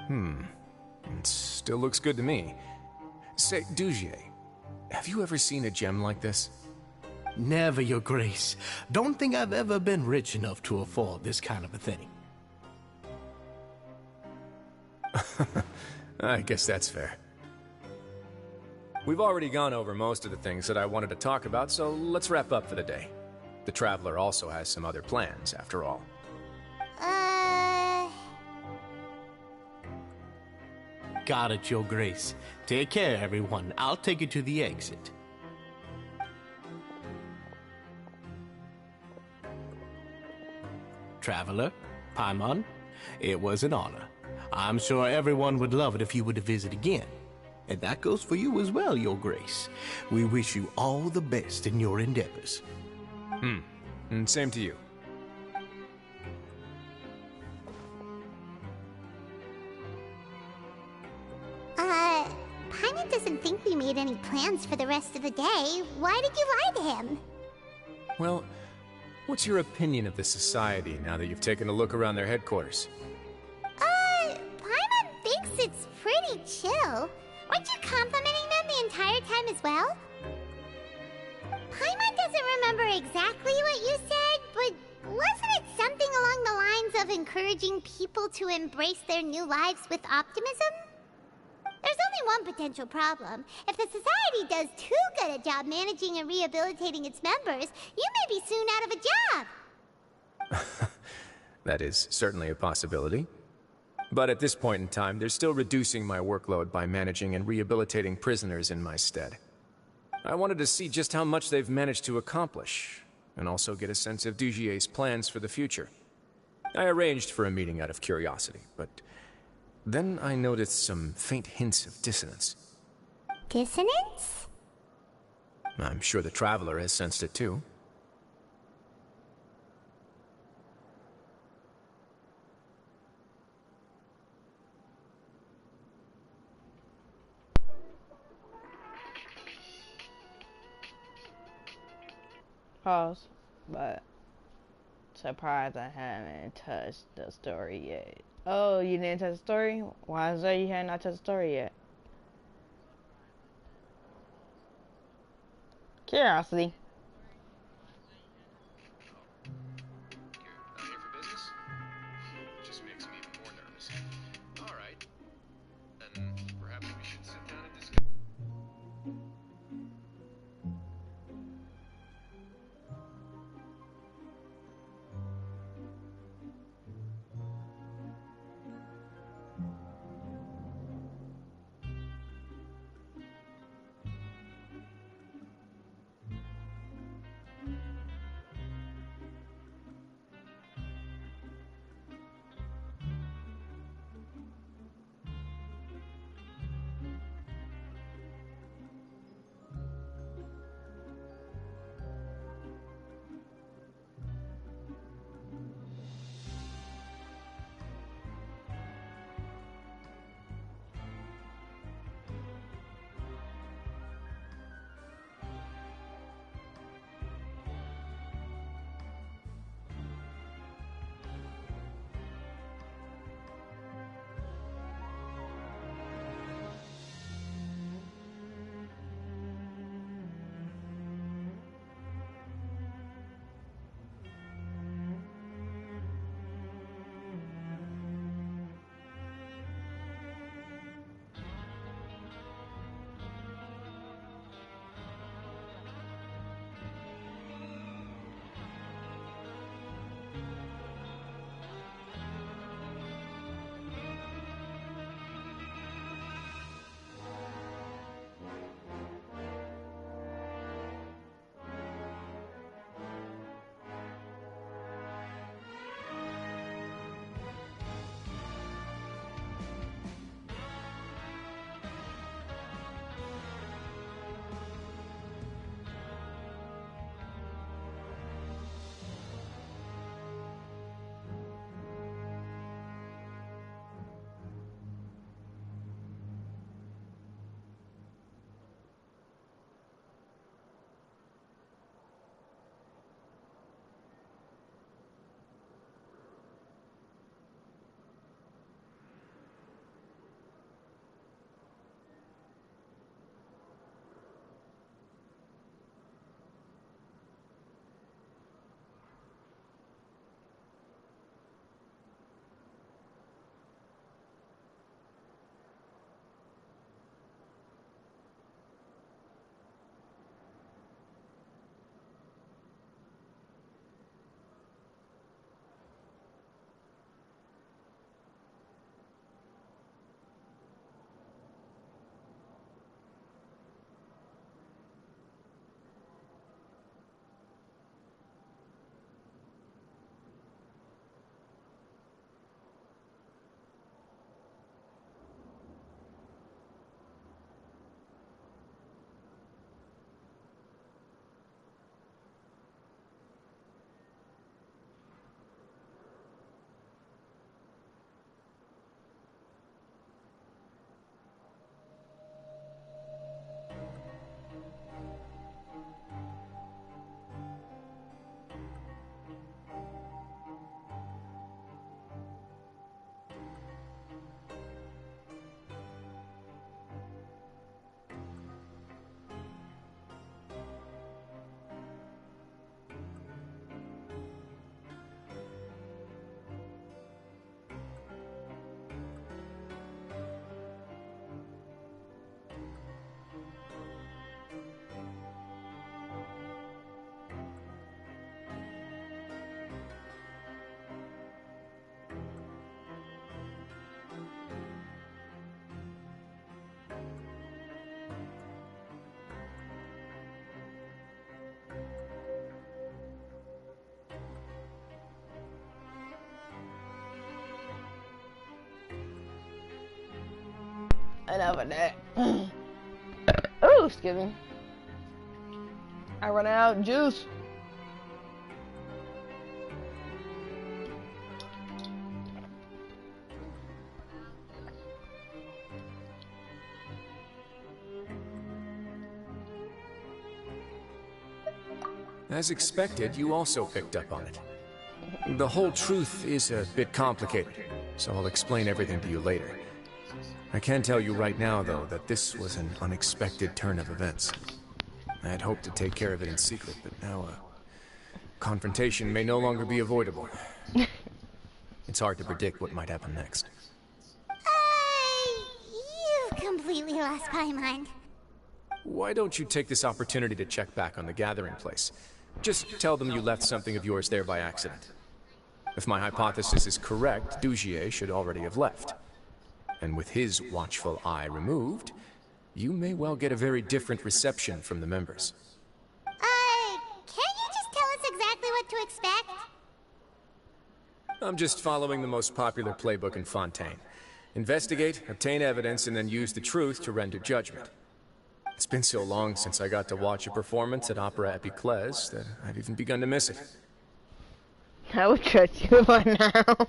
It still looks good to me. Say, Dugier, have you ever seen a gem like this? Never, Your Grace. Don't think I've ever been rich enough to afford this kind of a thing. I guess that's fair. We've already gone over most of the things that I wanted to talk about, so let's wrap up for the day. The Traveler also has some other plans, after all. Got it, Your Grace. Take care, everyone. I'll take you to the exit. Traveler, Paimon, it was an honor. I'm sure everyone would love it if you were to visit again. And that goes for you as well, Your Grace. We wish you all the best in your endeavors. And same to you. Paimon doesn't think we made any plans for the rest of the day. Why did you lie to him? Well, what's your opinion of the Society now that you've taken a look around their headquarters? Paimon thinks it's pretty chill. Weren't you complimenting them the entire time as well? Paimon doesn't remember exactly what you said, but wasn't it something along the lines of encouraging people to embrace their new lives with optimism? There's only one potential problem. If the Society does too good a job managing and rehabilitating its members, you may be soon out of a job. That is certainly a possibility. But at this point in time, they're still reducing my workload by managing and rehabilitating prisoners in my stead. I wanted to see just how much they've managed to accomplish, and also get a sense of Dugier's plans for the future. I arranged for a meeting out of curiosity, but then I noticed some faint hints of dissonance. Dissonance? I'm sure the Traveler has sensed it too. Pause, but surprised I haven't touched the story yet. Oh, you didn't touch the story? Why is that you had not touched the story yet? Curiosity. Not here for business? Just makes me even more nervous. All right. Then perhaps we should sit down and discuss. Enough of that. Oh, excuse me. I run out of juice. As expected, you also picked up on it. The whole truth is a bit complicated, so I'll explain everything to you later. I can tell you right now, though, that this was an unexpected turn of events. I had hoped to take care of it in secret, but now confrontation may no longer be avoidable. It's hard to predict what might happen next. You've completely lost my mind. Why don't you take this opportunity to check back on the gathering place? Just tell them you left something of yours there by accident. If my hypothesis is correct, Dugier should already have left. And with his watchful eye removed, you may well get a very different reception from the members. Can't you just tell us exactly what to expect? I'm just following the most popular playbook in Fontaine. Investigate, obtain evidence, and then use the truth to render judgment. It's been so long since I got to watch a performance at Opera Epiclese that I've even begun to miss it. I would trust you by now.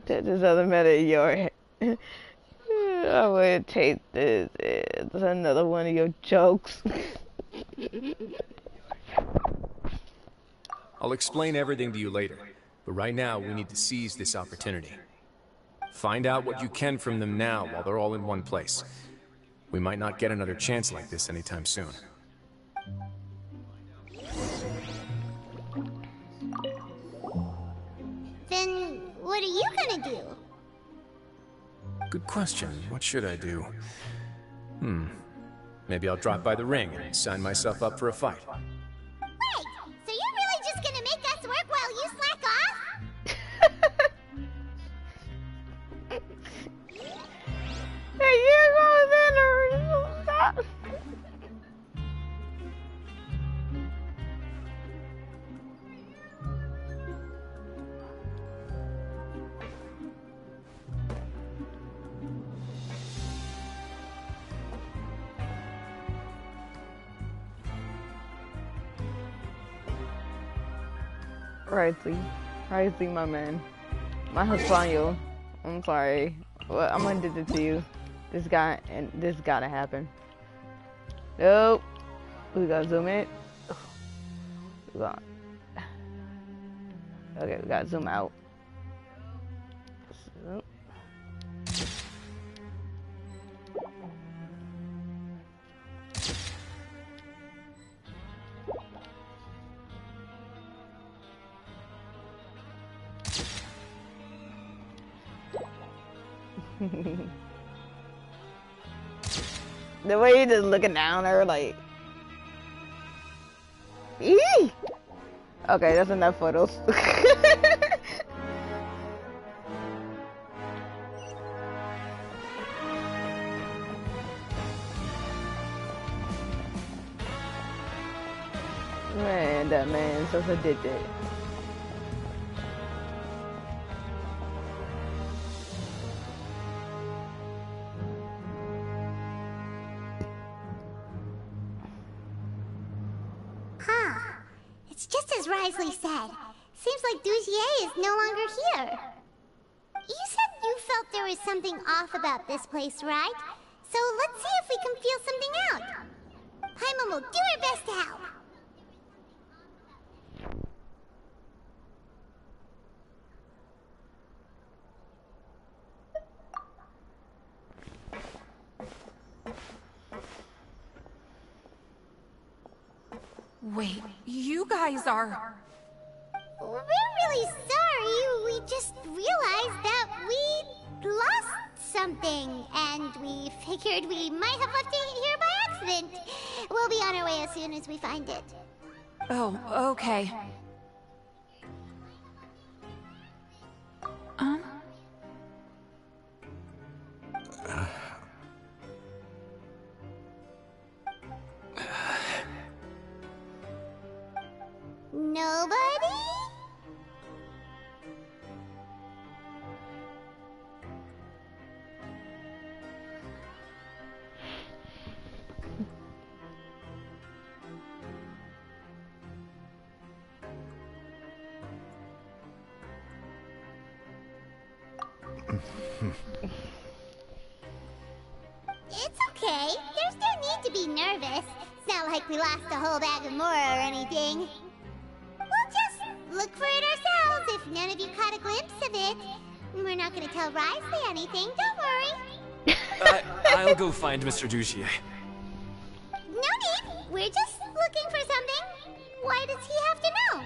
Take this other meta in your head. I would take this as another one of your jokes. I'll explain everything to you later, but right now we need to seize this opportunity. Find out what you can from them now while they're all in one place. We might not get another chance like this anytime soon. Then what are you gonna do? Good question. What should I do? Maybe I'll drop by the ring and sign myself up for a fight. Wait, so you're really just gonna make us work while you slack off? Hey, you go there. Stop. Wriothesley, my man. My Hispaniel. I'm sorry. Well, I'm gonna do this to you. This gotta happen. Nope. We gotta zoom in. Okay, we gotta zoom out. Zoom. The way you're just looking down at her like, eee! Okay, that's enough photos. Man, that man's so addicted. It's just as Wriothesley said. Seems like Dugier is no longer here. You said you felt there was something off about this place, right? So let's see if we can feel something out. Paimon will do her best to help. Wait, you guys are... We're really sorry. We just realized that we lost something, and we figured we might have left it here by accident. We'll be on our way as soon as we find it. Oh, okay. Nobody? It's okay. There's no need to be nervous. It's not like we lost a whole bag of Mora or anything. We'll just look for it ourselves if none of you caught a glimpse of it. We're not gonna tell Wriothesley anything, don't worry. I'll go find Mr. Duchier. No need. We're just looking for something. Why does he have to know?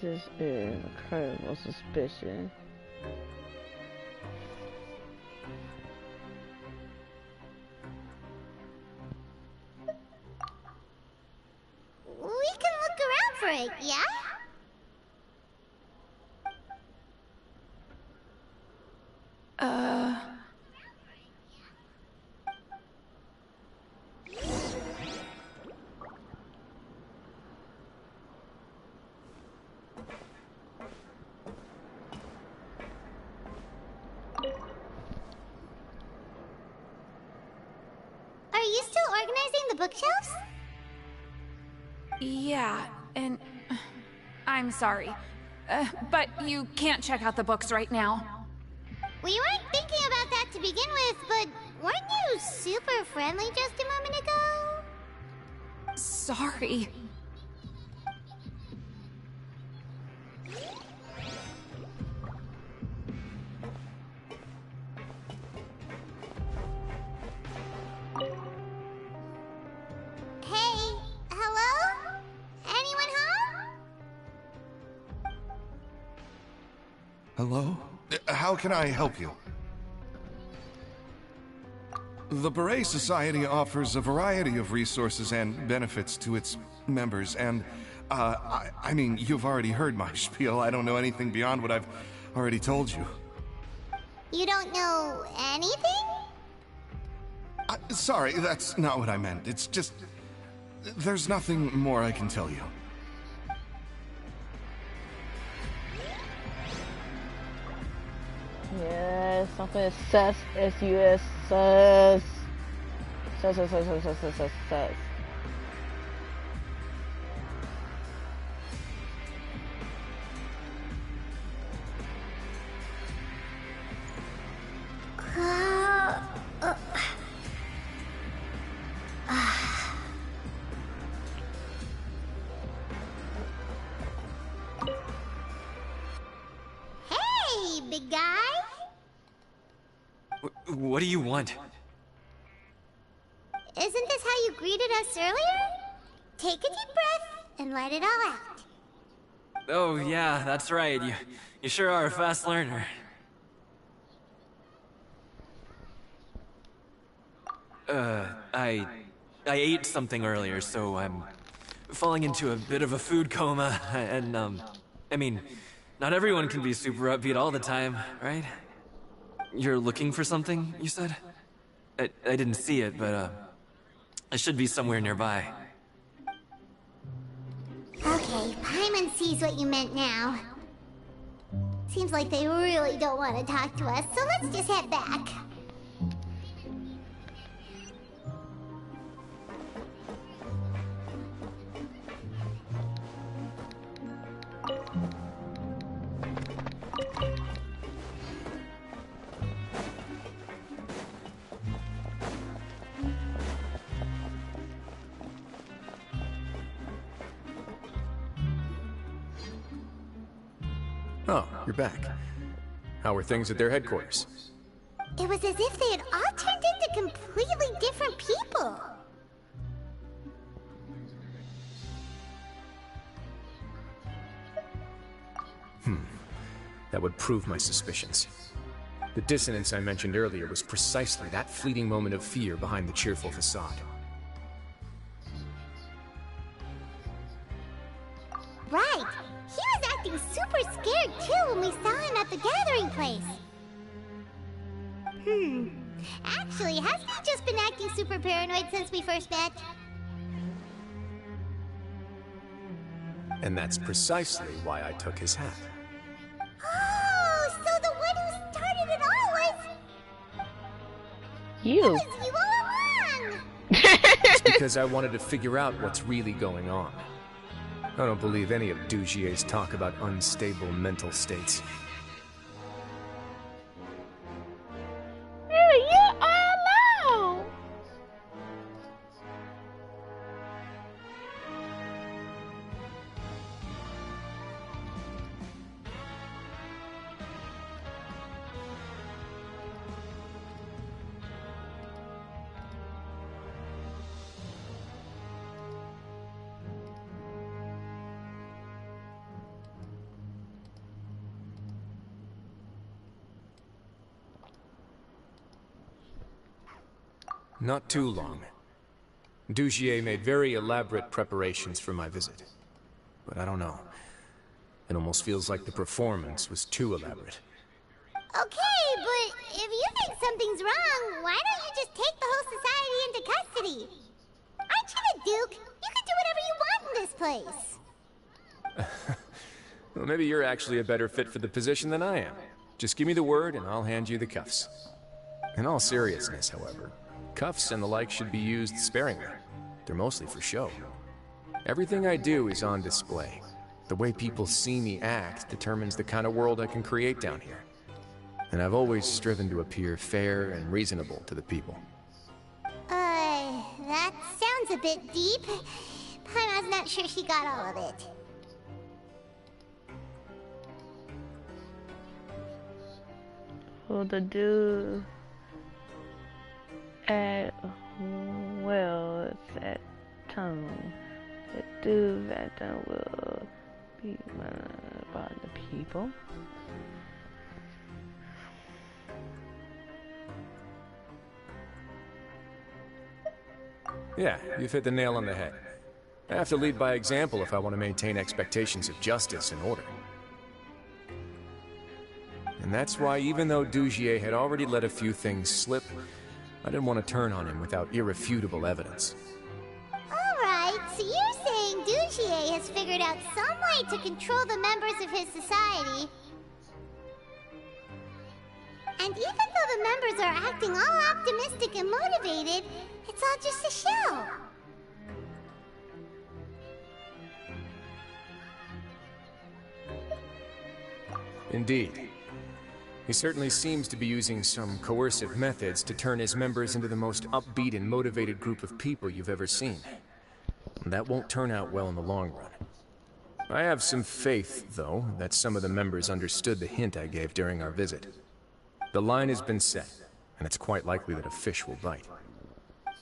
This is incredible suspicion. We can look around for it, yeah? Are you still organizing the bookshelves? Yeah, and I'm sorry. But you can't check out the books right now. We weren't thinking about that to begin with, but weren't you super friendly just a moment ago? Sorry. Hey, hello? Anyone home? Hello? How can I help you? The Beret Society offers a variety of resources and benefits to its members, and, I mean, you've already heard my spiel. I don't know anything beyond what I've already told you. You don't know anything? Sorry, that's not what I meant. It's just... there's nothing more I can tell you. Yeah, something sus. S-U-S sus. Sus. Hey, big guy. What do you want? Isn't this how you greeted us earlier? Take a deep breath and let it all out. Oh, yeah, that's right. You sure are a fast learner. I ate something earlier, so I'm falling into a bit of a food coma, and, I mean, not everyone can be super upbeat all the time, right? You're looking for something, you said? I didn't see it, but, it should be somewhere nearby. Okay, Paimon sees what you meant now. Seems like they really don't want to talk to us, so let's just head back. Oh, you're back. How were things at their headquarters? It was as if they had all turned into completely different people. That would prove my suspicions. The dissonance I mentioned earlier was precisely that fleeting moment of fear behind the cheerful facade. Right. He was acting super scared too when we saw him at the gathering place. Actually, hasn't he just been acting super paranoid since we first met? And that's precisely why I took his hat. Oh, so the one who started it all was... You. It was you all along! It's because I wanted to figure out what's really going on. I don't believe any of Dugier's talk about unstable mental states. Really, you are alone. Not too long. Dugier made very elaborate preparations for my visit. But I don't know. It almost feels like the performance was too elaborate. Okay, but if you think something's wrong, why don't you just take the whole society into custody? Aren't you the Duke? You can do whatever you want in this place. Well, maybe you're actually a better fit for the position than I am. Just give me the word and I'll hand you the cuffs. In all seriousness, however, cuffs and the like should be used sparingly. They're mostly for show. Everything I do is on display. The way people see me act determines the kind of world I can create down here. And I've always striven to appear fair and reasonable to the people. That sounds a bit deep. Paimon's not sure she got all of it. Well, the dude at that tone, the dude that will be about the people. Yeah, you've hit the nail on the head. I have to lead by example if I want to maintain expectations of justice and order. And that's why, even though Dugier had already let a few things slip, I didn't want to turn on him without irrefutable evidence. Alright, so you're saying Dugier has figured out some way to control the members of his society. And even though the members are acting all optimistic and motivated, it's all just a show. Indeed. He certainly seems to be using some coercive methods to turn his members into the most upbeat and motivated group of people you've ever seen. And that won't turn out well in the long run. I have some faith, though, that some of the members understood the hint I gave during our visit. The line has been set, and it's quite likely that a fish will bite.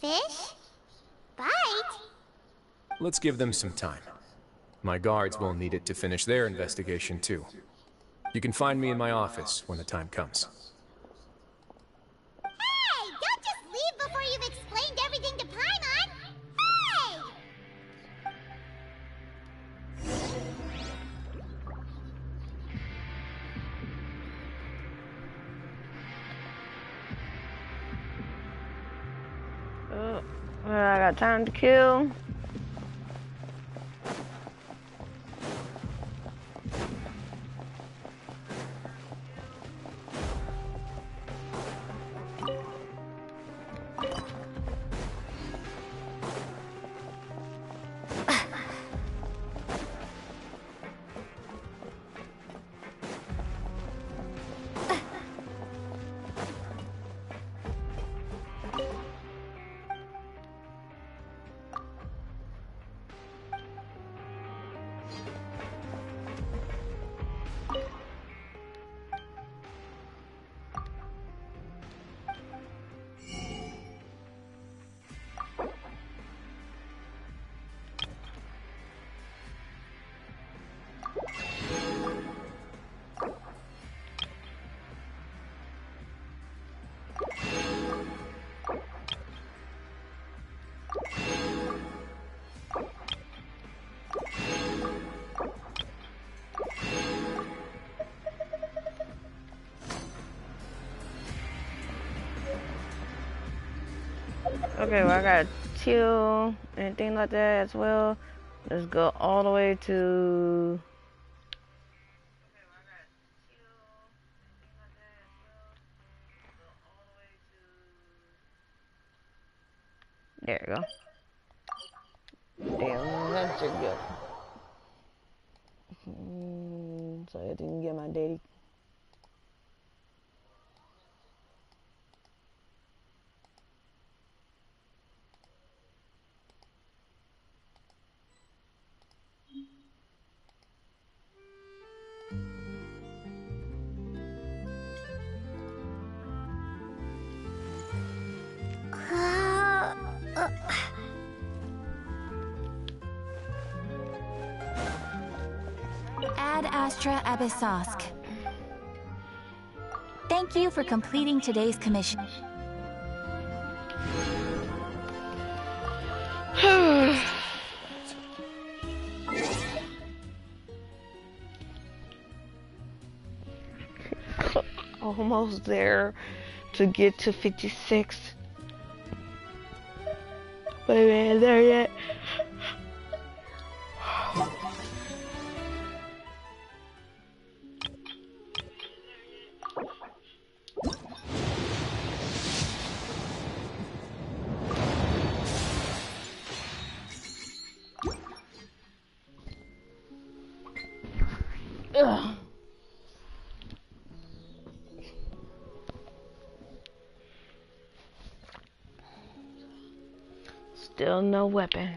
Fish? Bite? Let's give them some time. My guards will need it to finish their investigation, too. You can find me in my office when the time comes. Hey! Don't just leave before you've explained everything to Paimon! Hey! Oh, well, I got time to kill. Okay, well, I got chill, anything like that as well. Let's go all the way to... There we go. Damn, that should go. so I didn't get my daily. Ad Astra Abyssosk. Thank you for completing today's commission. Almost there to get to 56. But we ain't there yet. Ugh. Still no weapon.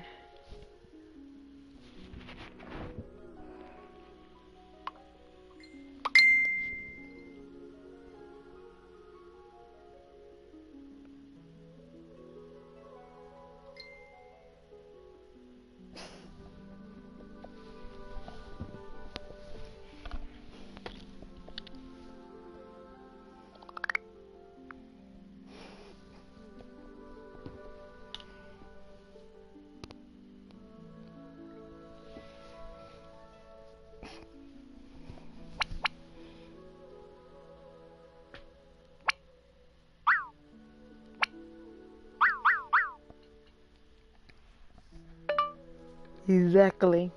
Exactly.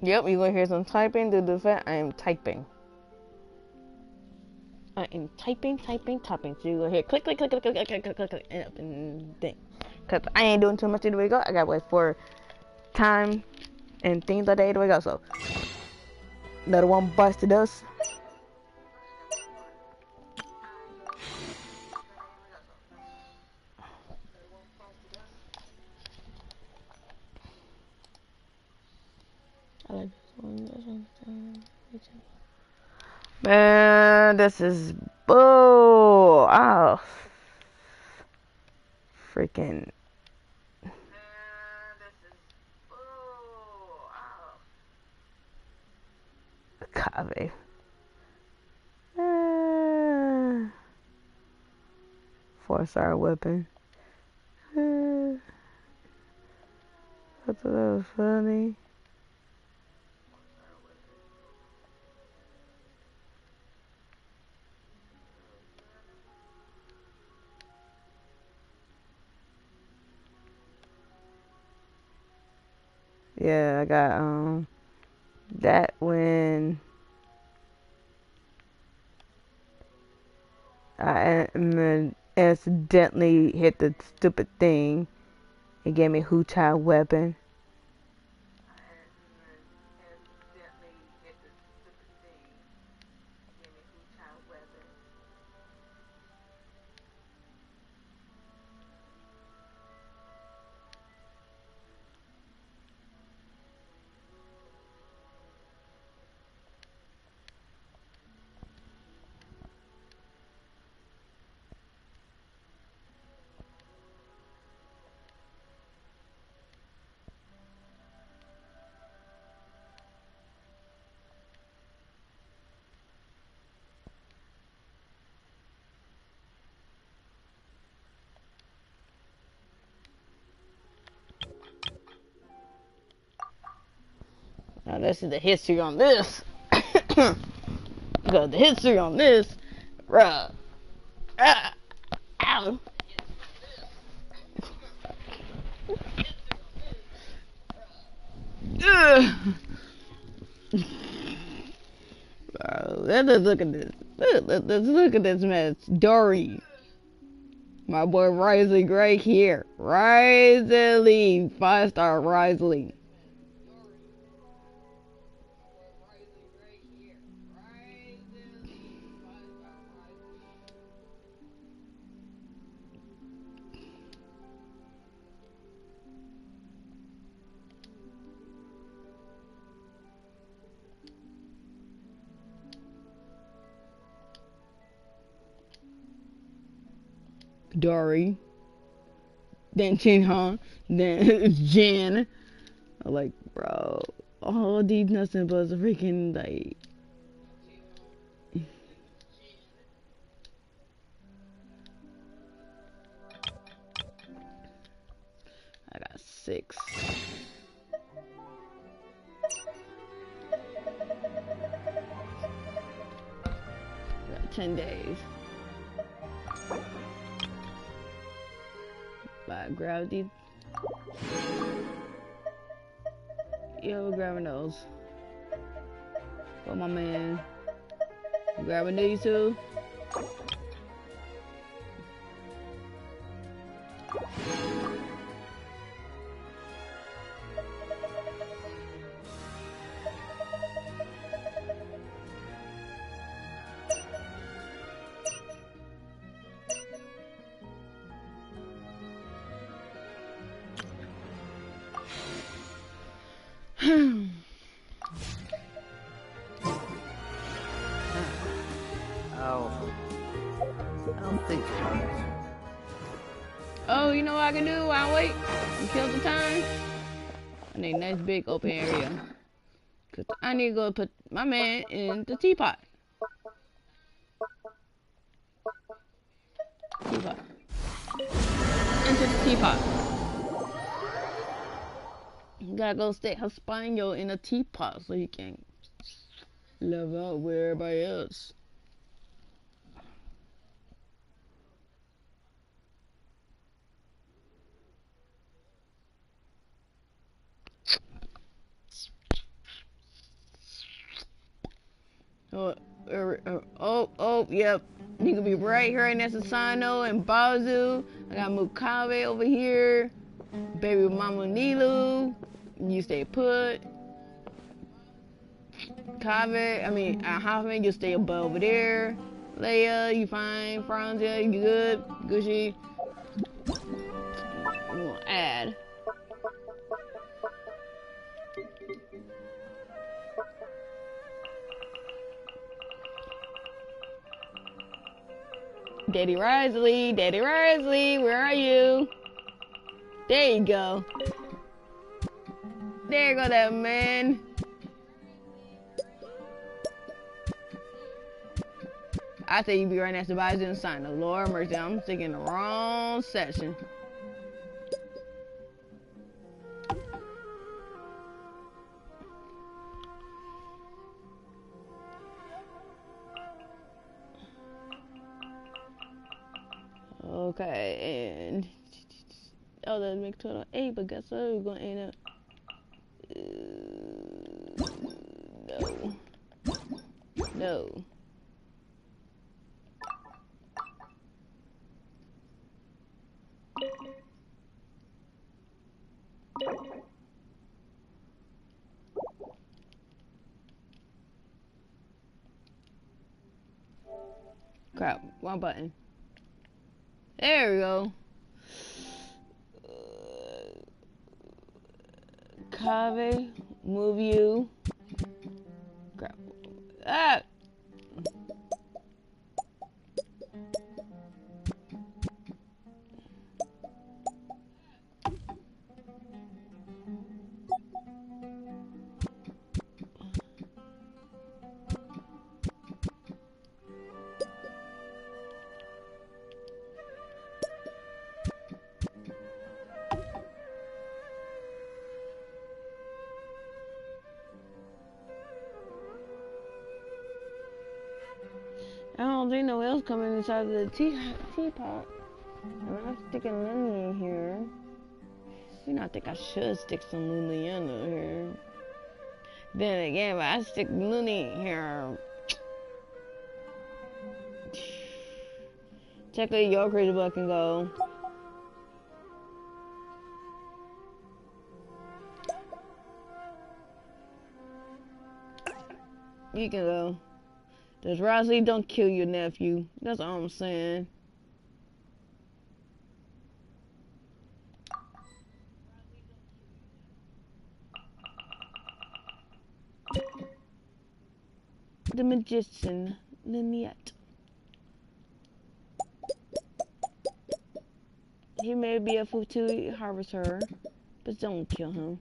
Yep, you're gonna hear some typing. Due to the fact I am typing. I am typing. So you're gonna hear click, and up and thing. Cause I ain't doing too much either way go. I got wait for time and things like that either way go. So another one busted us. I like this one. Man, this is bull. Oh, freaking. Cave. 4-star weapon. I thought that was funny. Yeah, I got that when I accidentally hit the stupid thing. It gave me Hutai weapon. let's see the history on this. Because the history on this, bruh. Ow. Let's look at this. Let's look at this mess. Dory. My boy Wriothesley right here. Wriothesley. 5-star Wriothesley. Dory, then Chin-Han, then Jin. I'm like, bro, all these nothing but freaking like. I got 6. Got 10 days. By gravity. Yo, we're grabbing those. Oh, my man. Grabbing these too. Oh, you know what I can do while I wait and kill the time? I need a nice big open area. Cause I need to go put my man in the teapot. Teapot. Into the teapot. You gotta go stay Hispano in a teapot so you can love out with everybody else. Oh, yep. You can be right here next to Sano and Bazu. I got Mukave over here. Baby Mama Nilu. You stay put. Hoffman, you stay above over there. Leia, you fine. Franzia, you good. Gushy. You want to add. Daddy Wriothesley, where are you? There you go. There you go, that man. I think you'd be right next to Bazu and sign. The Lord mercy, I'm thinking the wrong session. Okay, and oh, that makes total 8, but guess what? We're gonna end up. No. Crap, wrong button. There we go. Cave, move you. Crap. Ah! don't see no else coming inside of the teapot. I'm not sticking Lily in here. You know, I think I should stick some Lily in here. Then again, if I stick Lily in here, technically your crazy butt can go. You can go. Does Wriothesley don't kill your nephew. That's all I'm saying. The magician, Lynette. He may be a fool to harvest her, but don't kill him.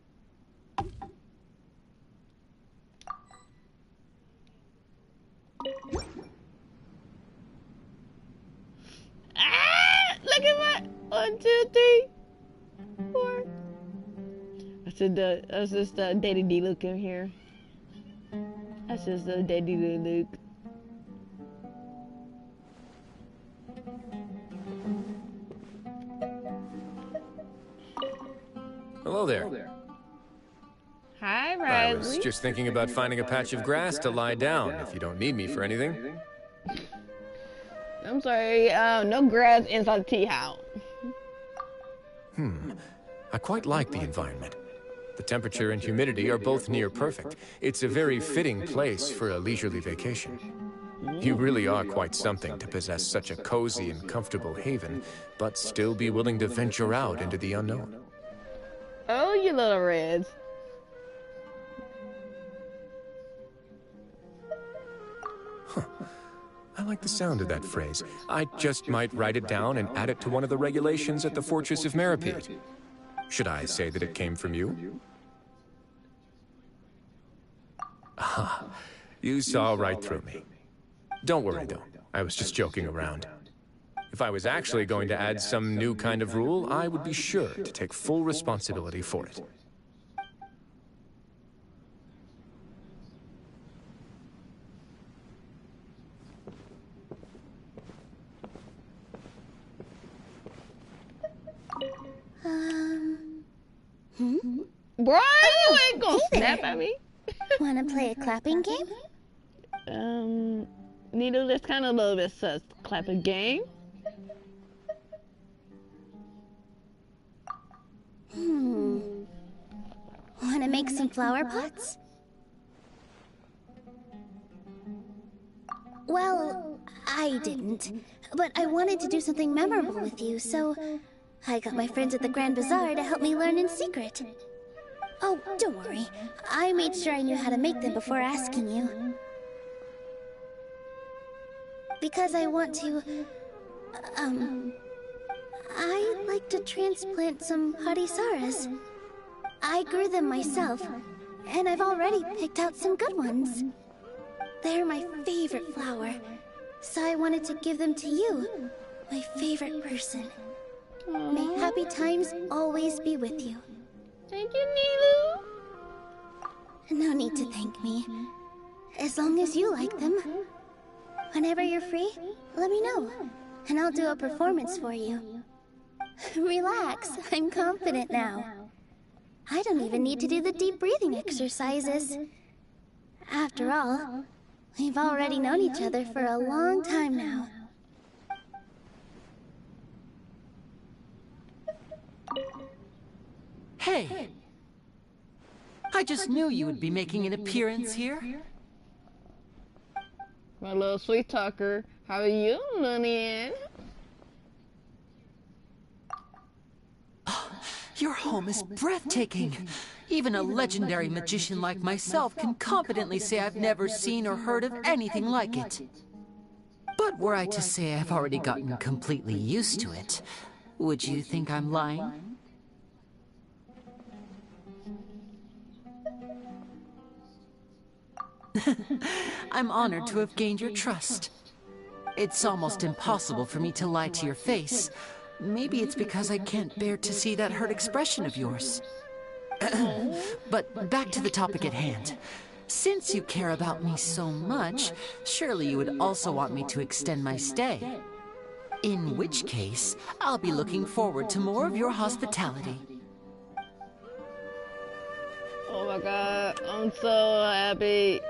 Ah! Look at my 1, 2, 3, 4. That's just Daddy D look in here. That's just Daddy D look. Hello there. Hi, Riley. I was just thinking about finding a patch of grass to lie down, if you don't need me for anything. I'm sorry, no grass inside the tea house. I quite like the environment. The temperature and humidity are both near perfect. It's a very fitting place for a leisurely vacation. You really are quite something to possess such a cozy and comfortable haven, but still be willing to venture out into the unknown. Oh, you little reds. I like the sound of that phrase. I just might write it down and add it to one of the regulations at the Fortress of Meripede. Should I say that it came from you? Ah, you saw right through me. Don't worry, though. I was just joking around. If I was actually going to add some new kind of rule, I would be sure to take full responsibility for it. Bro, you ain't gonna snap at me. Wanna play a clapping game? Needle, that's kind of a little bit sus. Clapping game? Wanna make some flower pots? Well, I didn't. But I wanted to do something memorable with you, so I got my friends at the Grand Bazaar to help me learn in secret. Oh, don't worry. I made sure I knew how to make them before asking you. Because I want to... I'd like to transplant some Harisaras. I grew them myself, and I've already picked out some good ones. They're my favorite flower, so I wanted to give them to you, my favorite person. May happy times always be with you. Thank you, Nilu. No need to thank me. As long as you like them. Whenever you're free, let me know, and I'll do a performance for you. Relax, I'm confident now. I don't even need to do the deep breathing exercises. After all, we've already known each other for a long time now. Hey! I just knew you would be making an appearance here. My little sweet talker. How are you, Lillian? Your home is breathtaking. Even a legendary magician like myself can confidently say I've never seen or heard of anything like it. But were I to say I've already gotten completely used to it, would you think I'm lying? I'm honored to have gained your trust. It's almost impossible for me to lie to your face. Maybe it's because I can't bear to see that hurt expression of yours. But back to the topic at hand. Since you care about me so much, surely you would also want me to extend my stay. In which case, I'll be looking forward to more of your hospitality. Oh my god, I'm so happy.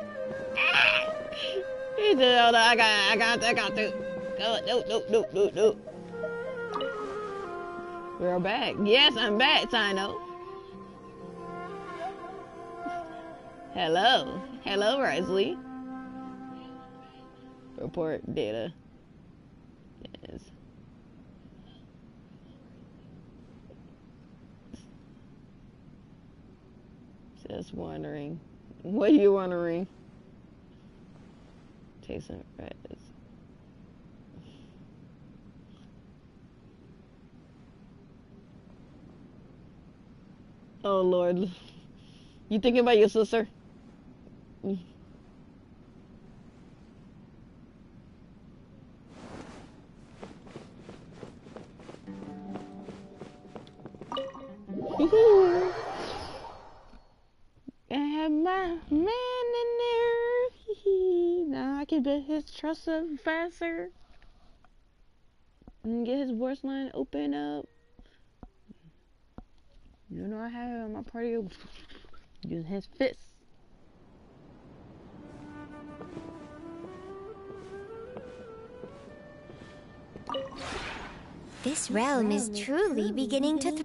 He said, "Oh, I got to. No. We're back. Yes, I'm back, Sino. Hello, Wriothesley. Report data. Yes. Just wondering. What are you wondering? Jason Rez. Oh Lord. You thinking about your sister? I have my man in there. Now I can build his trust up faster and get his voice line open up. You know I have my party using his fists. This realm is truly beginning to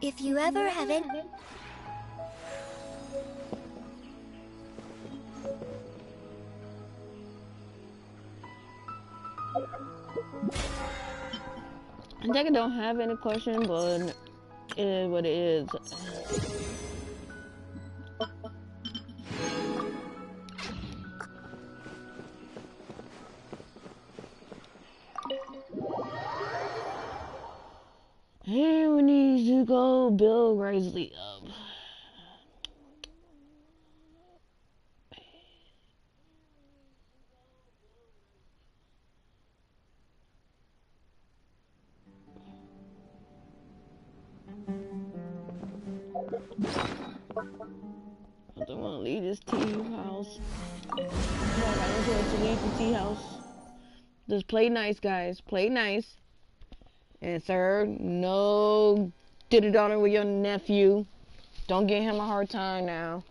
If you ever have it. I think I don't have any question, but it is what it is. Hey, we need to go build Wriothesley up. I don't want to leave this tea house. I don't want to leave the tea house. Just play nice, guys. Play nice. And sir, no diddy-donner with your nephew. Don't give him a hard time now.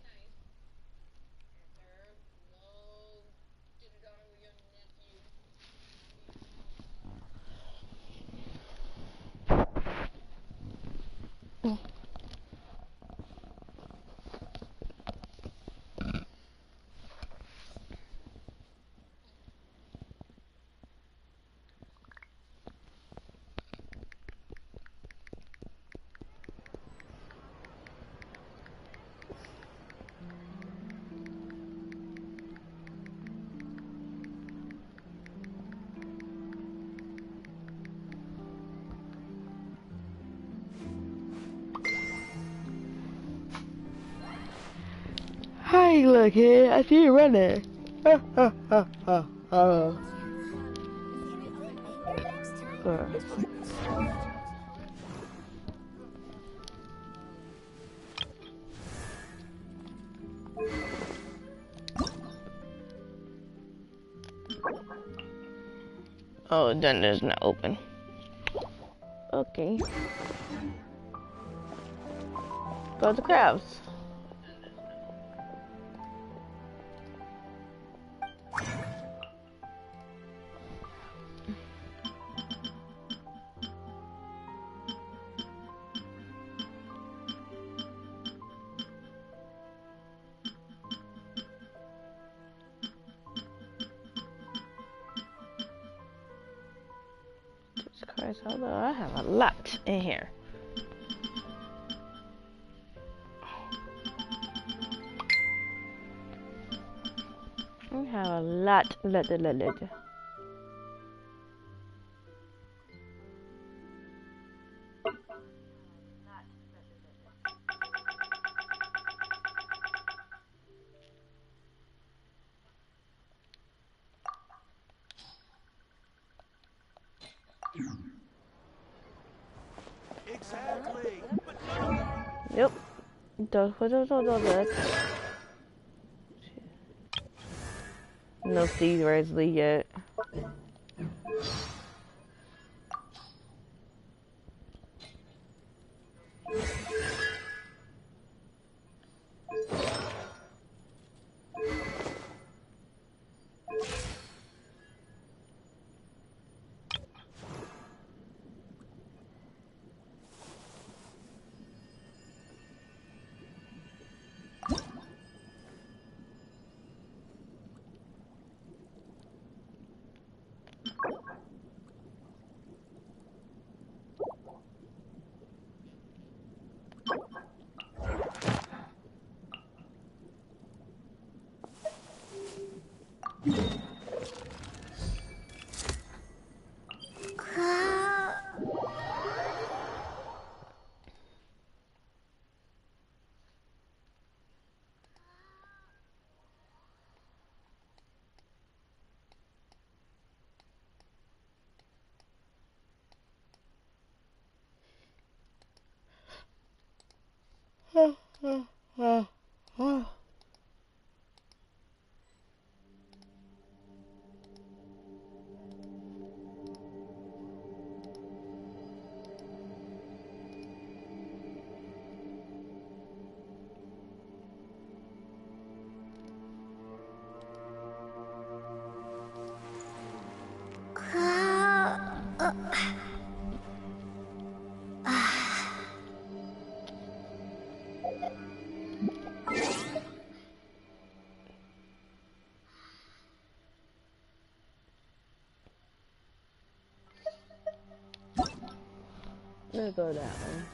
Hey, look here. I see you running. Oh, then it's not open. Okay. Go to crabs. Jesus Christ, although I have a lot in here. I have a lot. Exactly. Yep. Don't. No seeds Wriothesley yet. Let's go that one.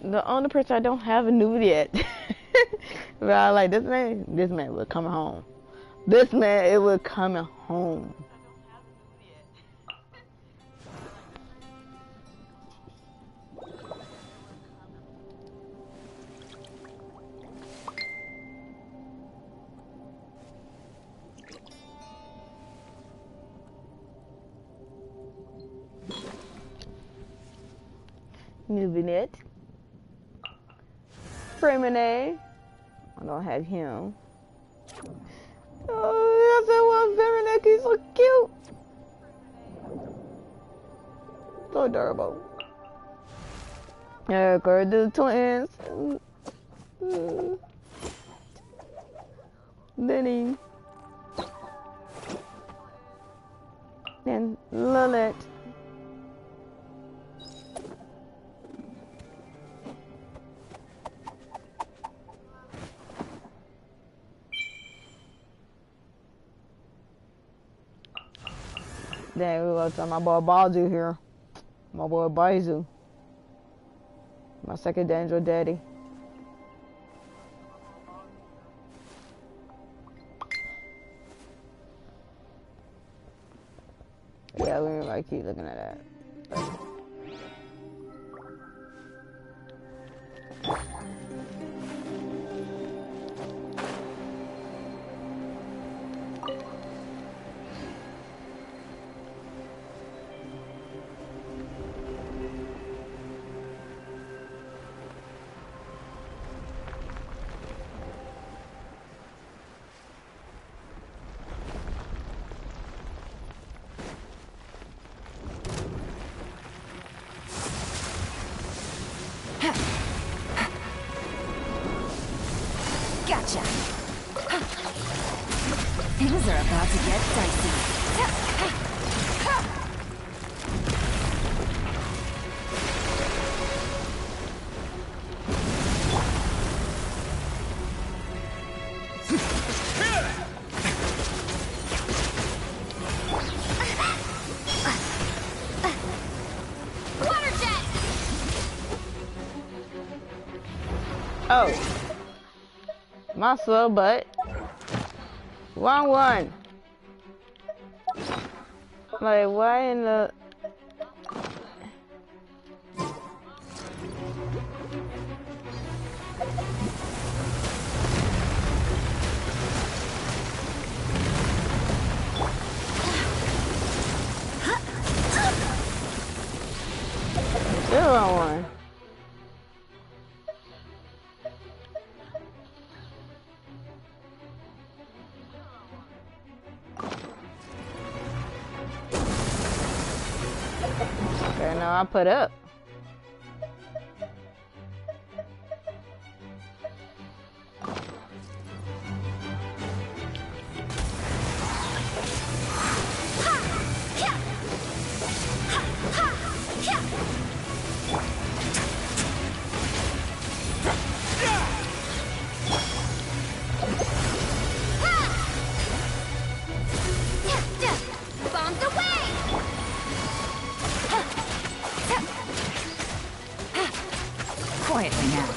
The only person I don't have a nude yet. But I like this man. This man was coming home. This man, it was coming home. Nubinet. Premone. I don't have him. Oh, that's that one Veronique. He's so cute. So adorable. Erica, the twins. Lenny. And Lilith. Dang, we got my boy Bazu here. My boy Bazu. My second danger daddy. Yeah, we ain't like keep looking at that. Gotcha. Things are about to get dicey. Oh. My slow butt. Wrong one. Like, why in the... Still wrong one. Okay, now I put up. Bombs away! Quietly now.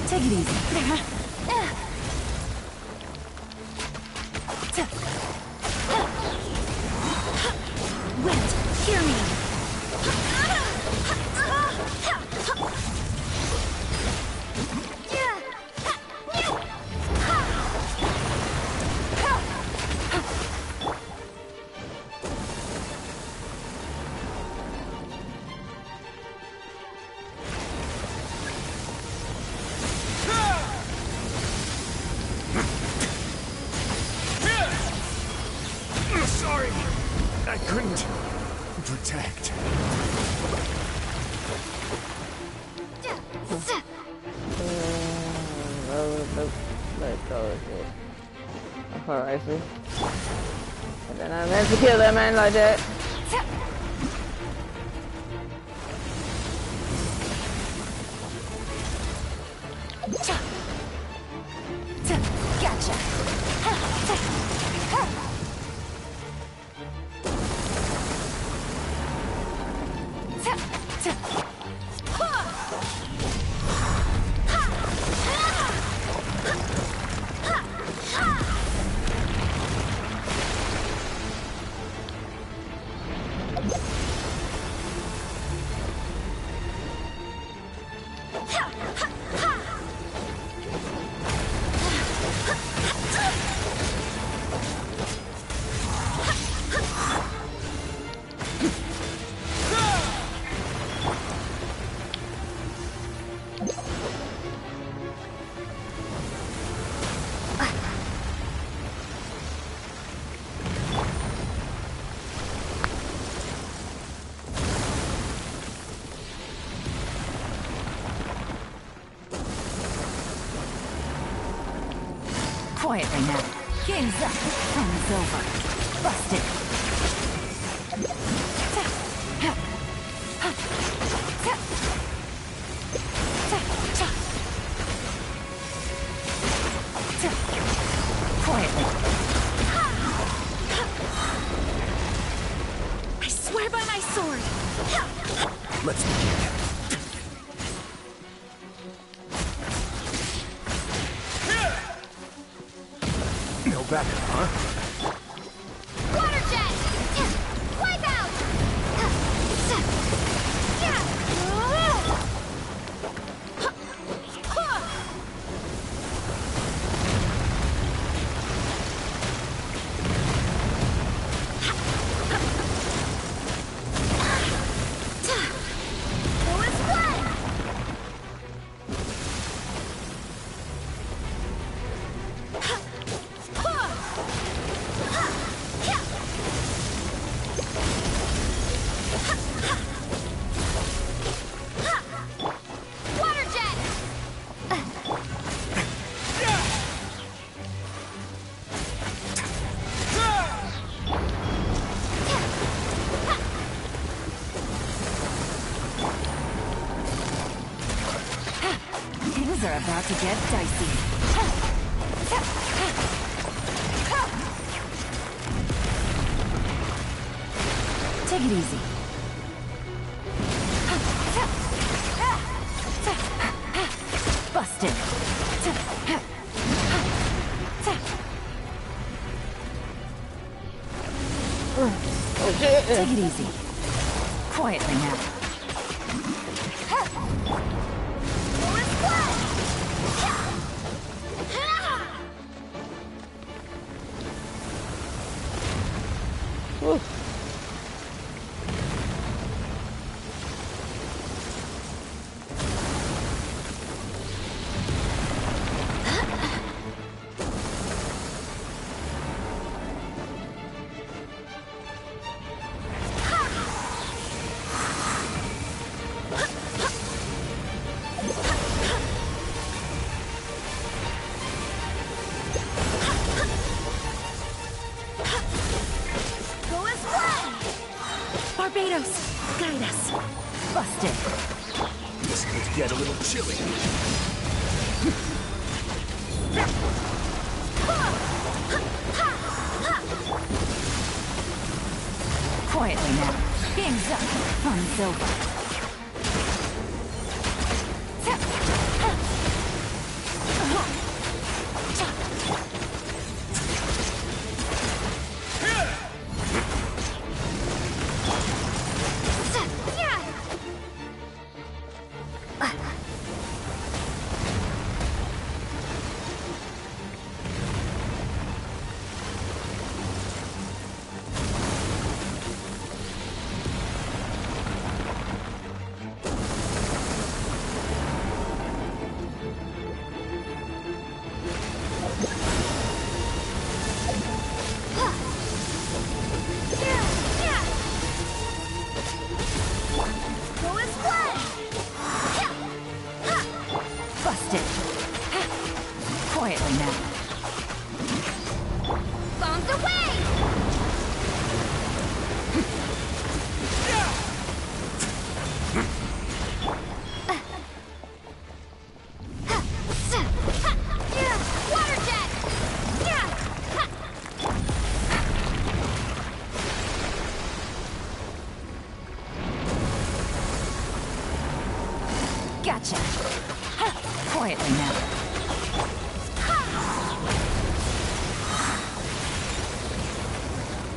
Take it easy. Wait, hear me. Sorry, I couldn't protect. Let go of it. Alright, see. And then I meant to kill that man like that. Gotcha. Quietly now. Game's up. Fun's over. Busted. Quietly. I swear by my sword. Let's begin. No backup, huh? Water jet! Wipe out! Things are about to get dicey. Take it easy. Busted. Take it easy. Quietly now. Barbados, guide us. Busted. This could get a little chilly. Quietly now. Game's up. Fun's over. Quietly now.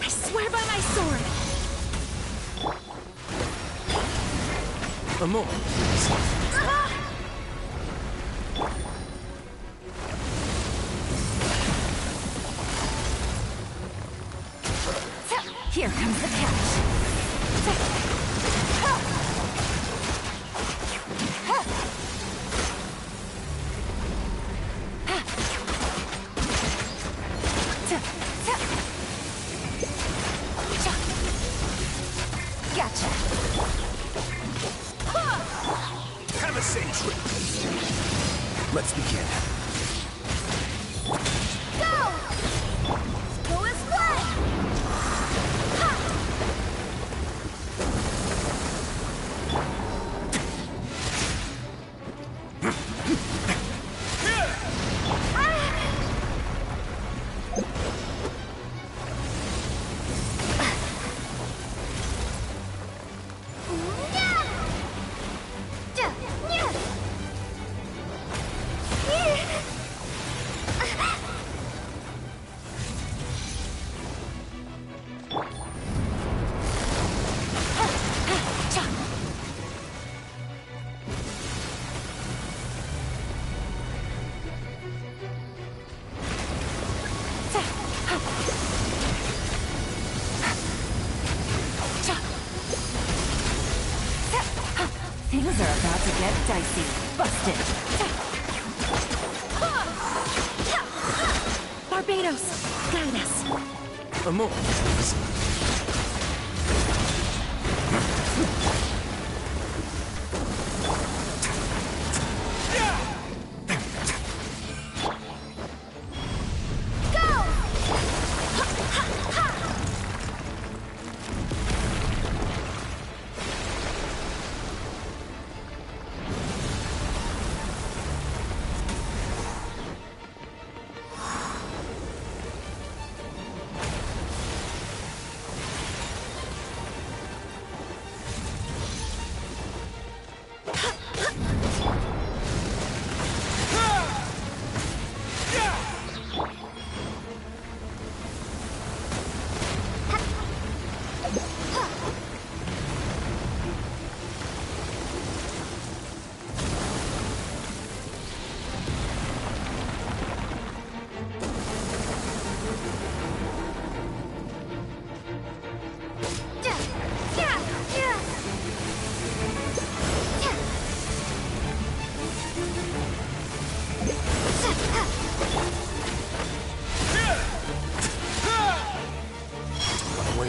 I swear by my sword! A moment, please. Here comes the catch. Gotcha. Have a safe trip. Let's begin. Go as one! Things are about to get dicey. Busted. Barbados, guide us. A moment, please.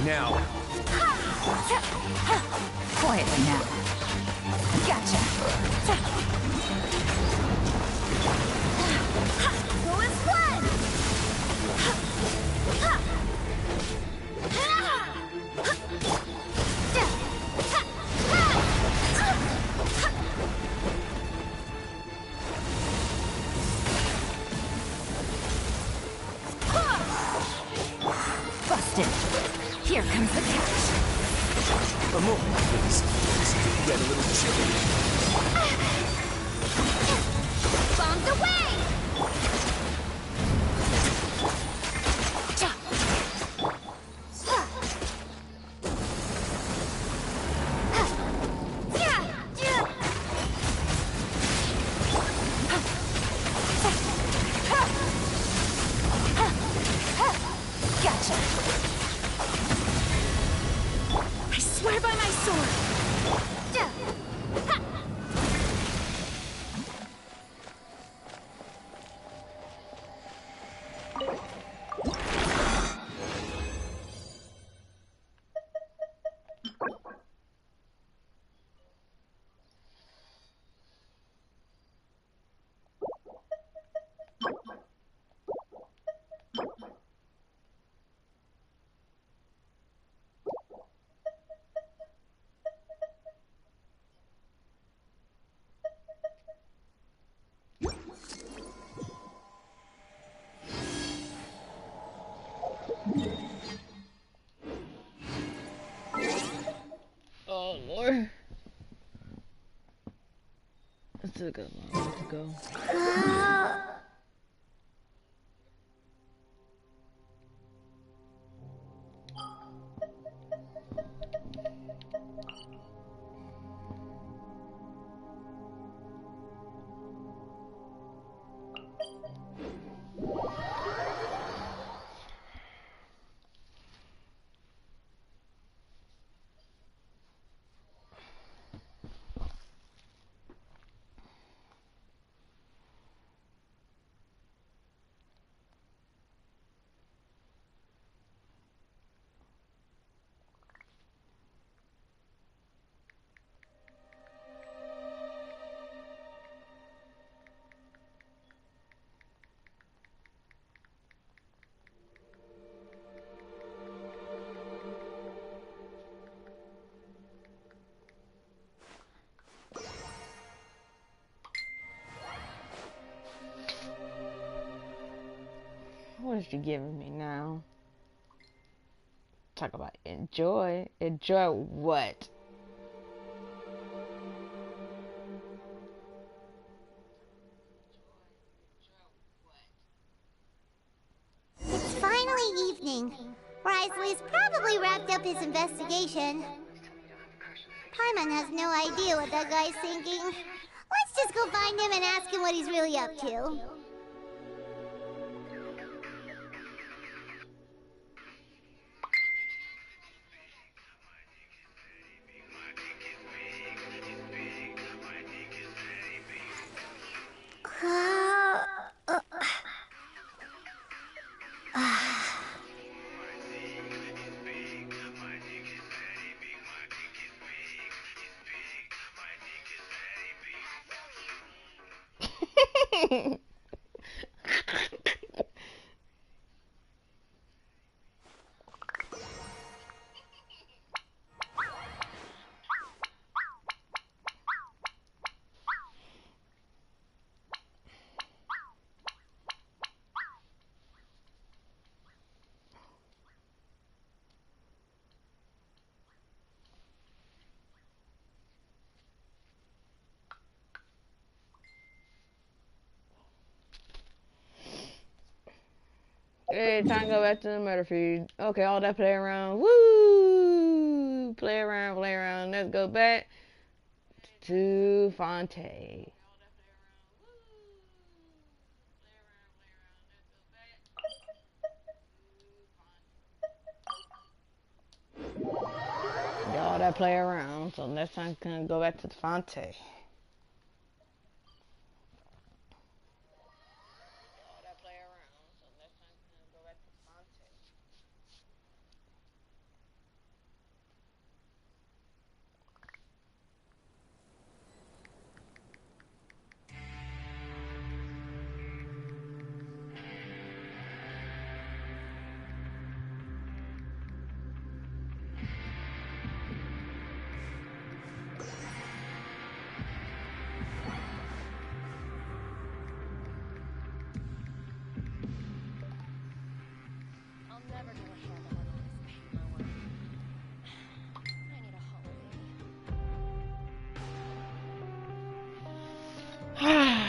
Now. Quietly now. Gotcha. Go as one! Busted. Here comes the catch. A moment, please. This could get a little chilly. Bombs away! I swear by my sword! took a long to go. What is you giving me now? Talk about enjoy. Enjoy what? It's finally evening. Wriothesley's probably wrapped up his investigation. Paimon has no idea what that guy's thinking. Let's just go find him and ask him what he's really up to. Hey, time to go back to the murder feed. Okay, all that play around. Woo! Play around. Let's go back to Fonte. Y'all that play around. So next time, gonna go back to the Fonte. Oh.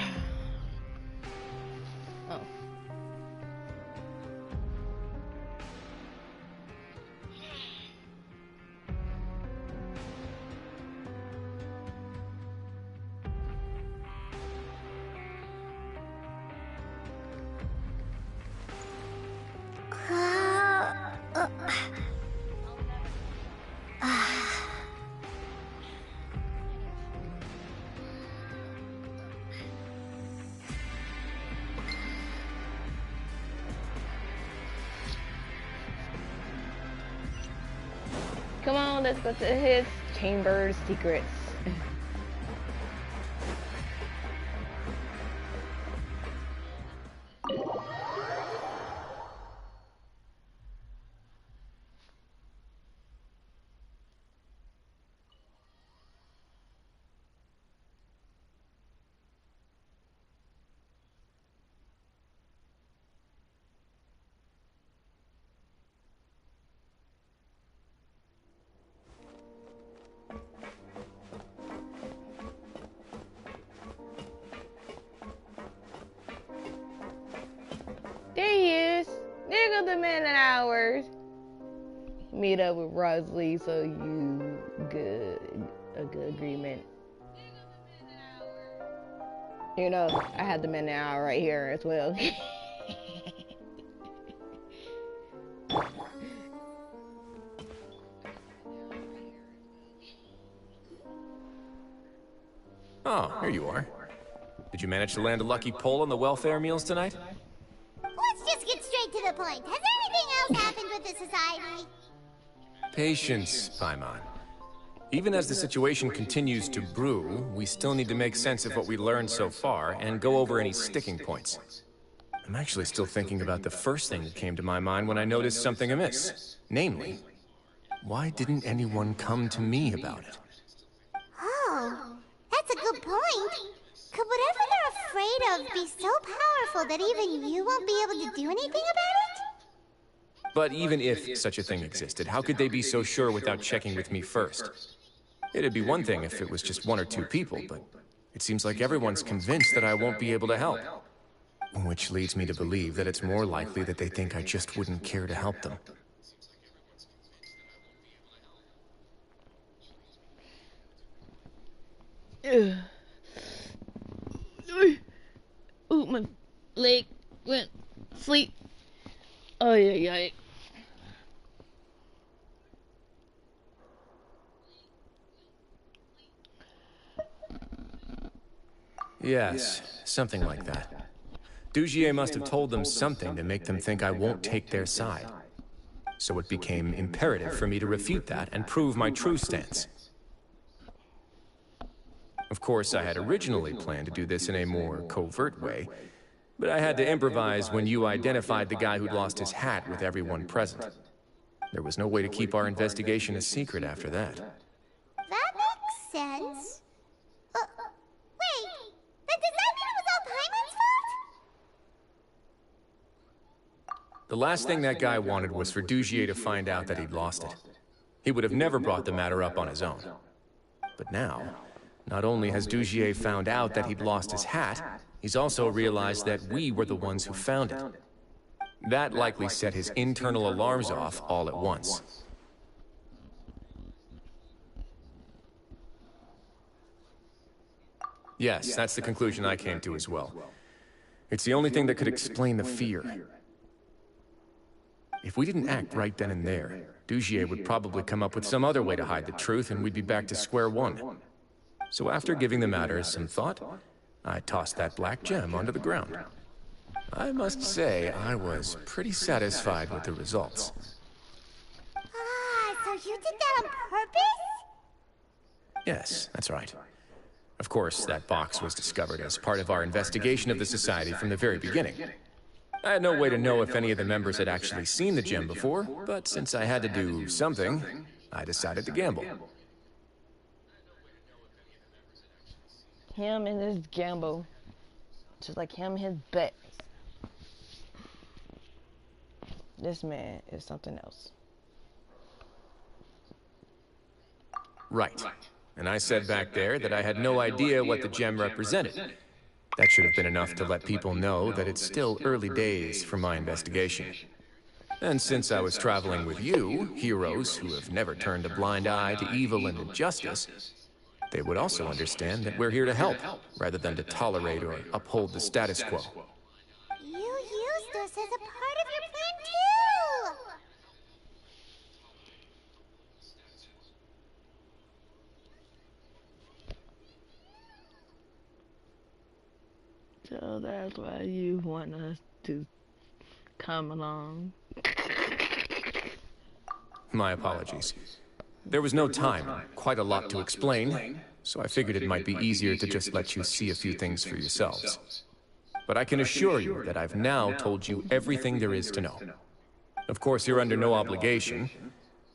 Come on, let's go to his chamber secrets. Nigga, the man in hours. Meet up with Wriothesley so you a good agreement. You know, I had the man in hour right here as well. Oh, here you are. Did you manage to land a lucky pull on the welfare meals tonight? Let's just get straight to the point. Has anything else happened with the society? Patience, Paimon. Even as the situation continues to brew, we still need to make sense of what we learned so far and go over any sticking points. I'm actually still thinking about the first thing that came to my mind when I noticed something amiss. Namely, why didn't anyone come to me about it? Oh, that's a good point. Could whatever they're afraid of be so powerful that even you won't be able to do anything about it? But even if such a thing existed, how could they be so sure without checking with me first? It'd be one thing if it was just one or two people, but it seems like everyone's convinced that I won't be able to help. Which leads me to believe that it's more likely that they think I just wouldn't care to help them. Ooh, my leg went sleep. Oh yeah. Yes, something like that. Dugier must have told them something to make them think I won't take their side. So it became imperative for me to refute that and prove my true stance. Of course, I had originally planned to do this in a more covert way, but I had to improvise when you identified the guy who'd lost his hat with everyone present. There was no way to keep our investigation a secret after that. That makes sense. Wait, then does that mean it was all Paimon's fault? The last thing that guy wanted was for Dugier to find out that he'd lost it. He would have never brought the matter up on his own. But now, not only has Dugier found out that he'd lost his hat, he's also realized that we were the ones who found it. That likely set his internal alarms off all at once. Yes, that's the conclusion I came to as well. It's the only thing that could explain the fear. If we didn't act right then and there, Dugier would probably come up with some other way to hide the truth and we'd be back to square one. So after giving the matter some thought, I tossed that black gem onto the ground. I must say, I was pretty satisfied with the results. Ah, so you did that on purpose? Yes, that's right. Of course, that box was discovered as part of our investigation of the Society from the very beginning. I had no way to know if any of the members had actually seen the gem before, but since I had to do something, I decided to gamble. Him and his gamble. Just like him and his bets. This man is something else. Right. And I said back there that I had no idea what the gem represented. That should have been enough to let people know that it's still early days for my investigation. And since I was traveling with you, heroes who have never turned a blind eye to evil and injustice, they would also understand that we're here to help, rather than to tolerate or uphold the status quo. You used us as a part of your plan too! So that's why you want us to come along. My apologies. There was no time, quite a lot to explain, so I figured it might be easier to just let you see a few things for yourselves. But I can assure you that I've now told you everything there is to know. Of course, you're under no obligation,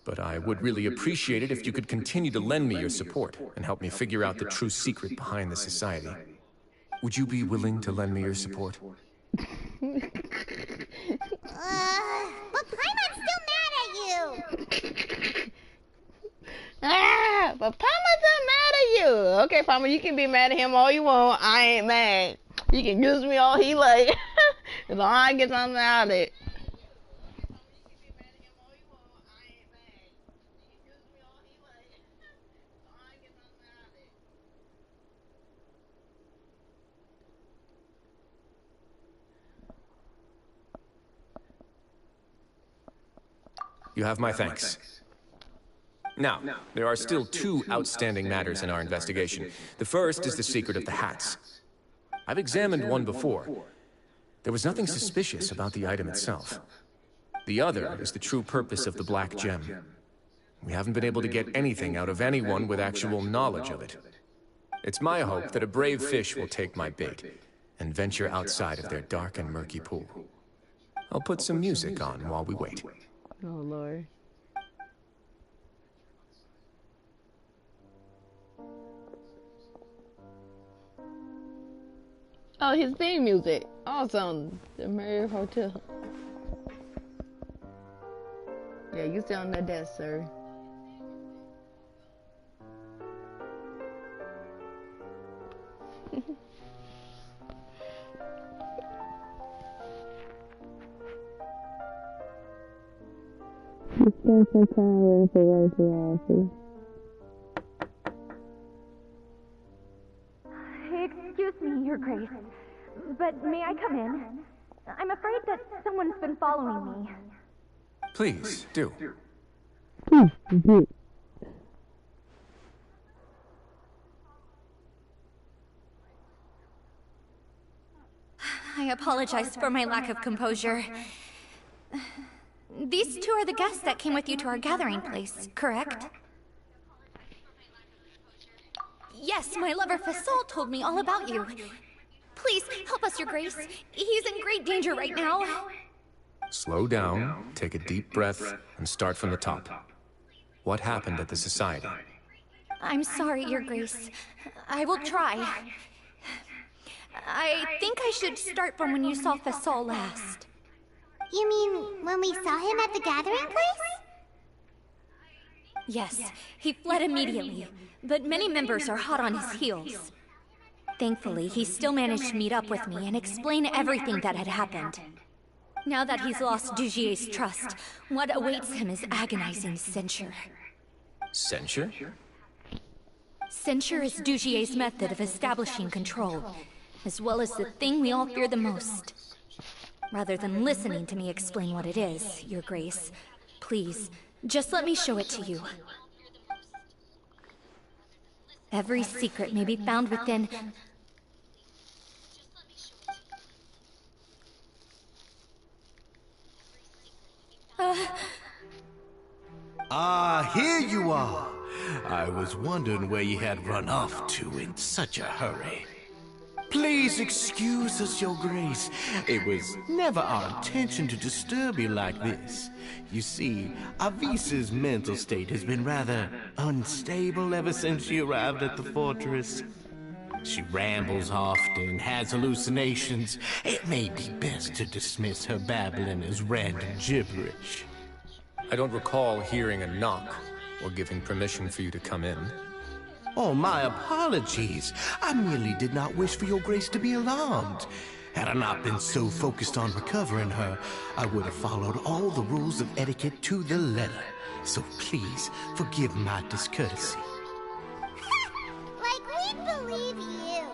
but I would really appreciate it if you could continue to lend me your support and help me figure out the true secret behind the Society. Would you be willing to lend me your support? But Paimon's still mad at you! Ah, but Paimon's not mad at you. Okay, Paimon, you can be mad at him all you want. I ain't mad. You can use me all he like. As long as I get something out of it. You have my thanks. Now, there are still two outstanding matters in our investigation. The first is the secret of the hats. I've examined one before. There was nothing suspicious about the item itself. The other is the true purpose of the black gem. We haven't been able to get anything out of anyone with actual knowledge of it. It's my hope that a brave fish will take my bait and venture outside of their dark and murky pool. I'll put some music on while we wait. Oh, Lord. Oh, his theme music. Awesome. The Marriott Hotel. Yeah, you stay on that desk, sir. Spend some time waiting for Rosie office. Excuse me, Your Grace, but may I come in? I'm afraid that someone's been following me. Please, do. I apologize for my lack of composure. These two are the guests that came with you to our gathering place, correct? Yes, my lover Fasol told me all about you. Please, help us, Your Grace. He's in great danger right now. Slow down, take a deep breath, and start from the top. What happened at the Society? I'm sorry, Your Grace. I will try. I think I should start from when you saw Fasol last. You mean when we saw him at the gathering place? Yes, he fled immediately, but many members are hot on his heels. Thankfully, he still managed to meet up with me and explain everything that had happened. Now that he's lost Dugier's trust, what awaits him is agonizing censure. Censure? Censure is Dugier's method of establishing control, as well as the thing we all fear the most. Rather than listening to me explain what it is, Your Grace, please, just let me show it to you. Every secret may be found within... Here you are. I was wondering where you had run off to in such a hurry. Please excuse us, Your Grace. It was never our intention to disturb you like this. You see, Avisa's mental state has been rather unstable ever since she arrived at the fortress. She rambles often, has hallucinations. It may be best to dismiss her babbling as random gibberish. I don't recall hearing a knock or giving permission for you to come in. Oh, my apologies. I merely did not wish for Your Grace to be alarmed. Had I not been so focused on recovering her, I would have followed all the rules of etiquette to the letter. So please, forgive my discourtesy. Like we believe you.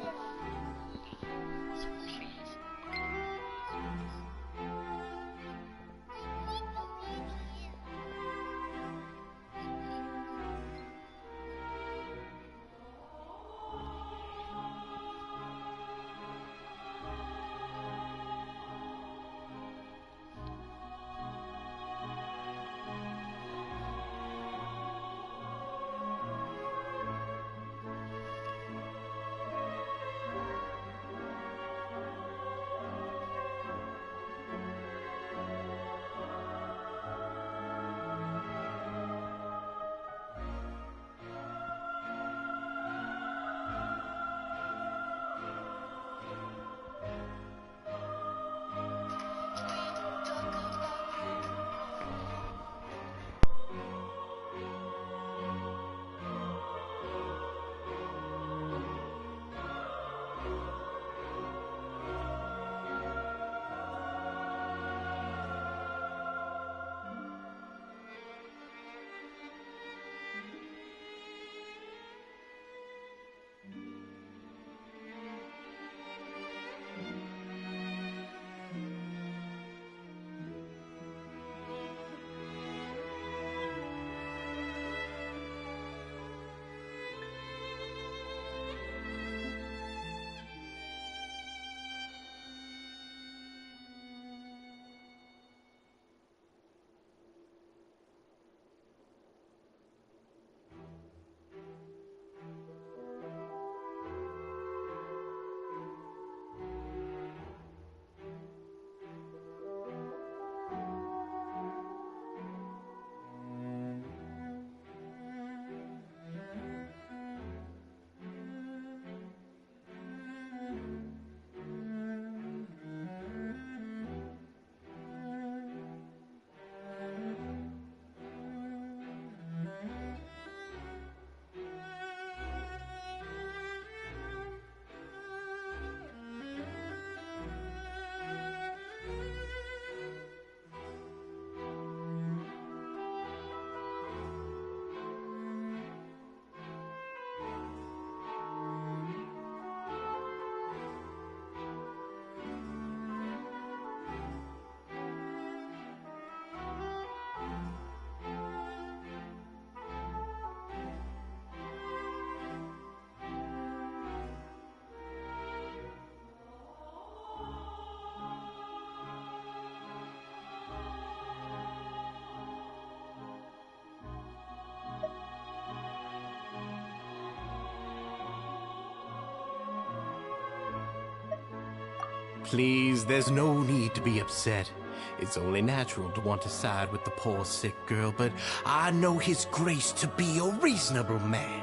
Please, there's no need to be upset. It's only natural to want to side with the poor sick girl, but I know His Grace to be a reasonable man.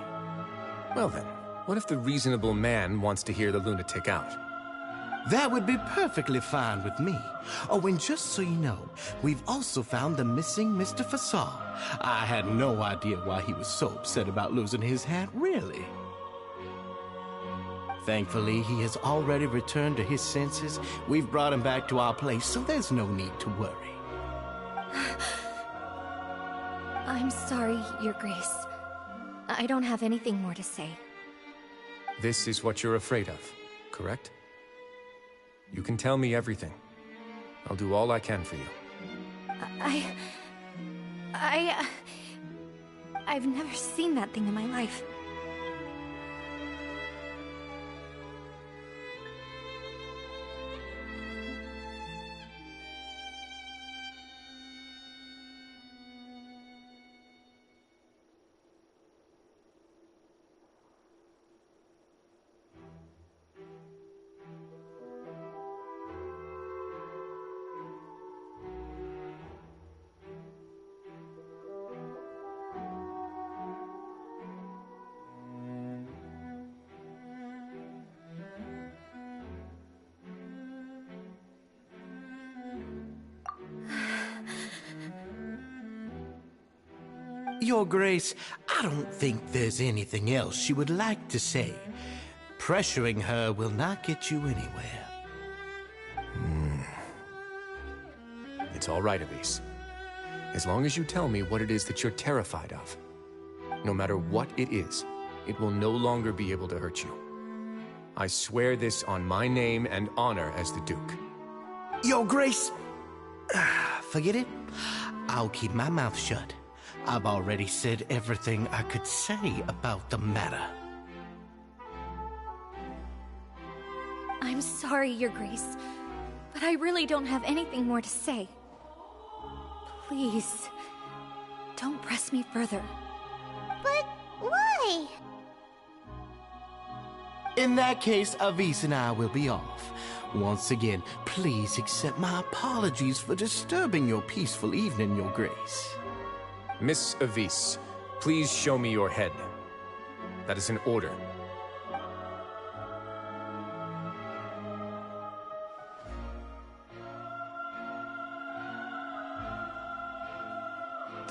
Well then, what if the reasonable man wants to hear the lunatic out? That would be perfectly fine with me. Oh, and just so you know, we've also found the missing Mr. Fasal. I had no idea why he was so upset about losing his hat, really. Thankfully, he has already returned to his senses. We've brought him back to our place, so there's no need to worry. I'm sorry, Your Grace. I don't have anything more to say. This is what you're afraid of, correct? You can tell me everything. I'll do all I can for you. I've never seen that thing in my life. Your Grace, I don't think there's anything else she would like to say. Pressuring her will not get you anywhere. It's all right, Elise. As long as you tell me what it is that you're terrified of. No matter what it is, it will no longer be able to hurt you. I swear this on my name and honor as the Duke. Your Grace, forget it. I'll keep my mouth shut. I've already said everything I could say about the matter. I'm sorry, Your Grace, but I really don't have anything more to say. Please, don't press me further. But why? In that case, Avis and I will be off. Once again, please accept my apologies for disturbing your peaceful evening, Your Grace. Miss Avis, please show me your head. That is an order.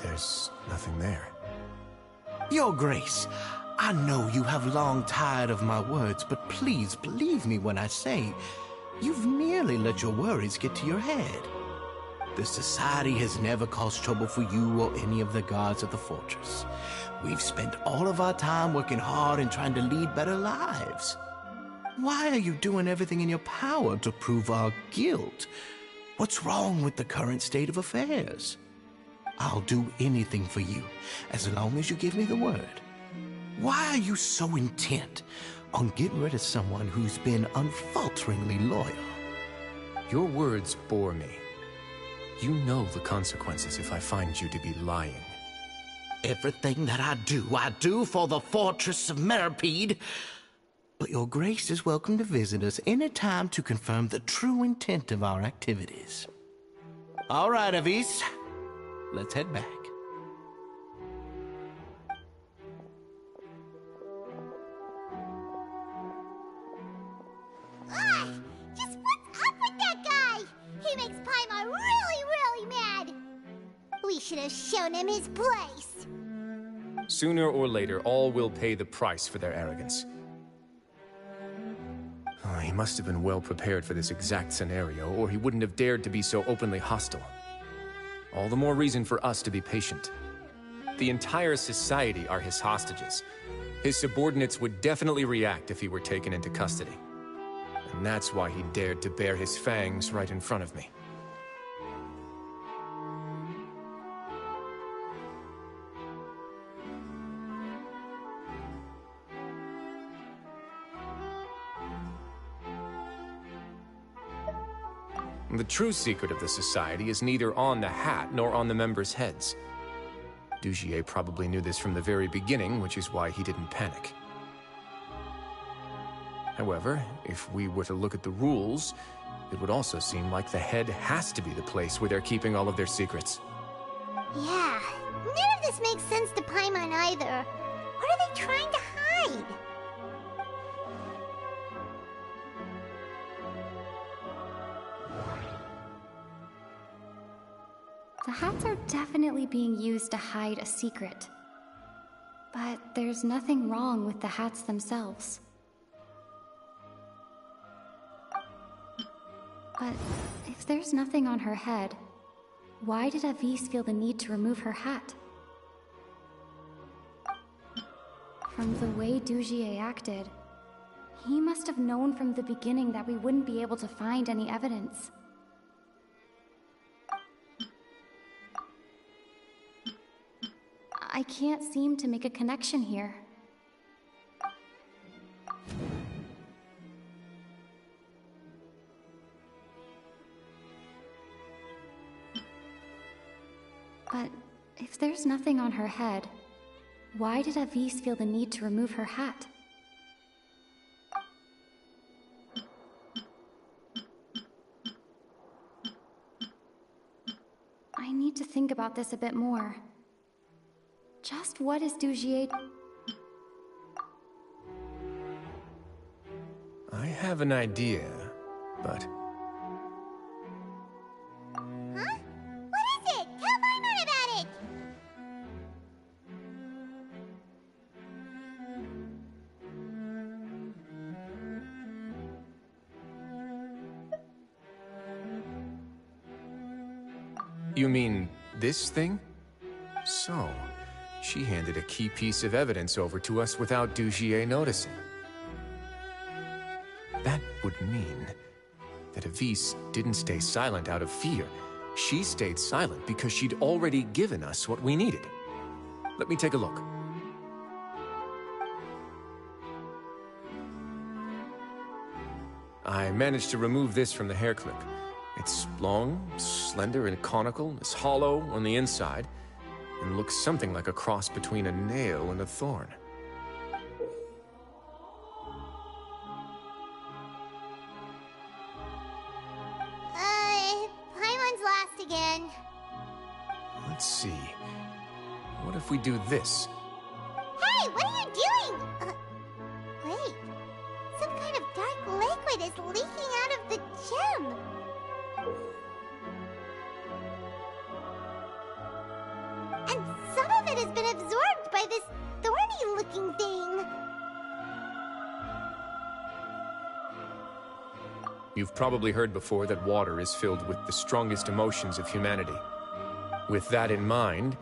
There's nothing there. Your Grace, I know you have long tired of my words, but please believe me when I say you've merely let your worries get to your head. The Society has never caused trouble for you or any of the guards of the fortress. We've spent all of our time working hard and trying to lead better lives. Why are you doing everything in your power to prove our guilt? What's wrong with the current state of affairs? I'll do anything for you, as long as you give me the word. Why are you so intent on getting rid of someone who's been unfalteringly loyal? Your words bore me. You know the consequences if I find you to be lying. Everything that I do for the Fortress of Meripede. But Your Grace is welcome to visit us any time to confirm the true intent of our activities. All right, Avis. Let's head back. Just what's up with that guy? He makes Paimon really mad. We should have shown him his place. Sooner or later, all will pay the price for their arrogance. Oh, he must have been well prepared for this exact scenario, or he wouldn't have dared to be so openly hostile. All the more reason for us to be patient. The entire society are his hostages. His subordinates would definitely react if he were taken into custody. And that's why he dared to bare his fangs right in front of me. The true secret of the Society is neither on the hat nor on the members' heads. Dugier probably knew this from the very beginning, which is why he didn't panic. However, if we were to look at the rules, it would also seem like the head has to be the place where they're keeping all of their secrets. Yeah, none of this makes sense to Paimon either. What are they trying to hide? The hats are definitely being used to hide a secret. But there's nothing wrong with the hats themselves. But if there's nothing on her head, why did Avise feel the need to remove her hat? From the way Dugier acted, he must have known from the beginning that we wouldn't be able to find any evidence. I can't seem to make a connection here. But if there's nothing on her head, why did Avise feel the need to remove her hat? I need to think about this a bit more. Just what is Dugier? I have an idea, but... Huh? What is it? Tell Paimon about it! You mean this thing? So, she handed a key piece of evidence over to us without Dugier noticing. That would mean that Avise didn't stay silent out of fear. She stayed silent because she'd already given us what we needed. Let me take a look. I managed to remove this from the hair clip. It's long, slender, and conical, it's hollow on the inside, and looks something like a cross between a nail and a thorn. Paimon's last again. Let's see. What if we do this? Hey, what are you doing? Wait. Some kind of dark liquid is leaking out of the gem. And some of it has been absorbed by this thorny-looking thing. You've probably heard before that water is filled with the strongest emotions of humanity. With that in mind,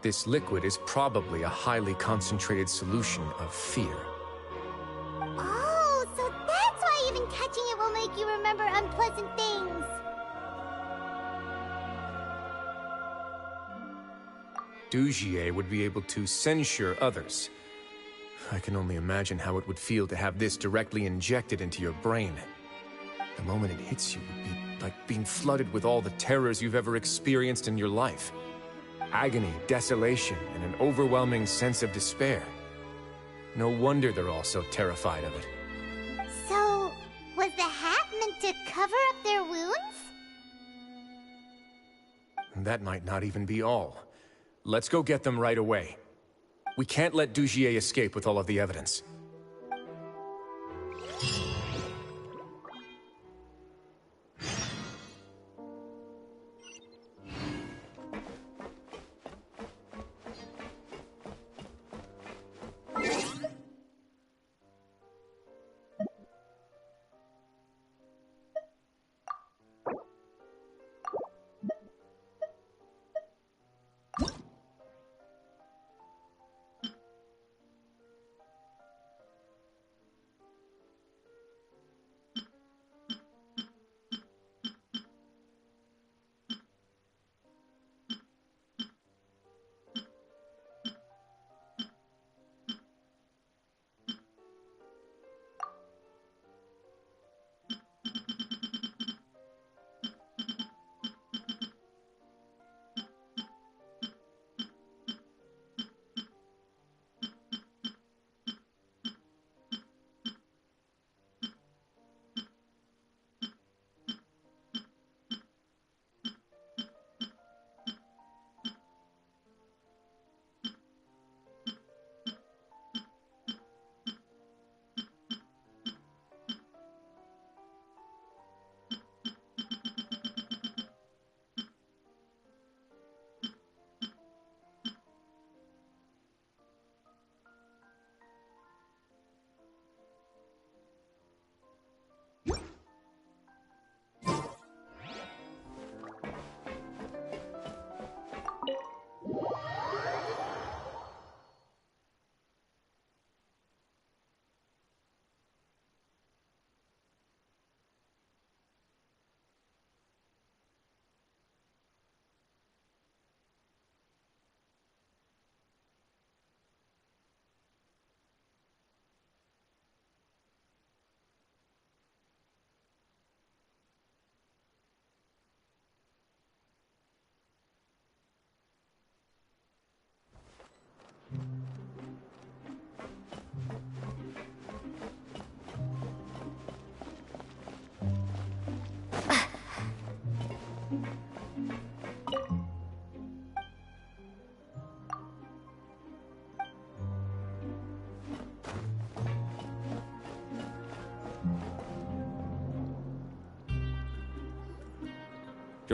this liquid is probably a highly concentrated solution of fear. Oh, so that's why even touching it will make you remember unpleasant things. Dugier would be able to censure others. I can only imagine how it would feel to have this directly injected into your brain. The moment it hits you would be like being flooded with all the terrors you've ever experienced in your life. Agony, desolation, and an overwhelming sense of despair. No wonder they're all so terrified of it. So, was the hat meant to cover up their wounds? That might not even be all. Let's go get them right away. We can't let Dugier escape with all of the evidence.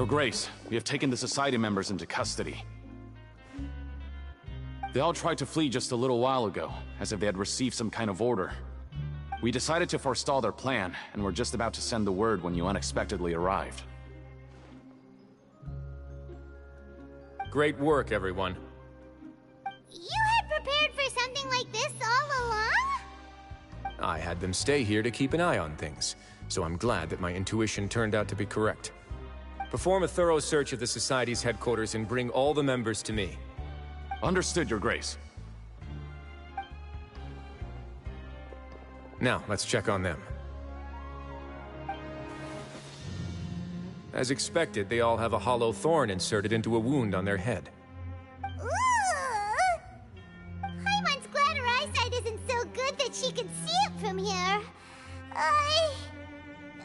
Your Grace, we have taken the Society members into custody. They all tried to flee just a little while ago, as if they had received some kind of order. We decided to forestall their plan, and were just about to send the word when you unexpectedly arrived. Great work, everyone. You had prepared for something like this all along? I had them stay here to keep an eye on things, so I'm glad that my intuition turned out to be correct. Perform a thorough search of the Society's headquarters and bring all the members to me. Understood, Your Grace. Now, let's check on them. As expected, they all have a hollow thorn inserted into a wound on their head. Ooh! Paimon's glad her eyesight isn't so good that she can see it from here.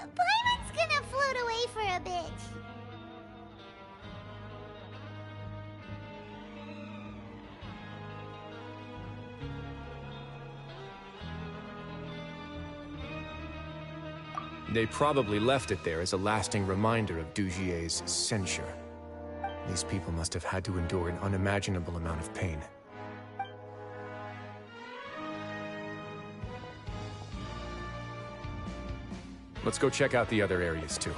Paimon's gonna float away for a bit. They probably left it there as a lasting reminder of Dugier's censure. These people must have had to endure an unimaginable amount of pain. Let's go check out the other areas too.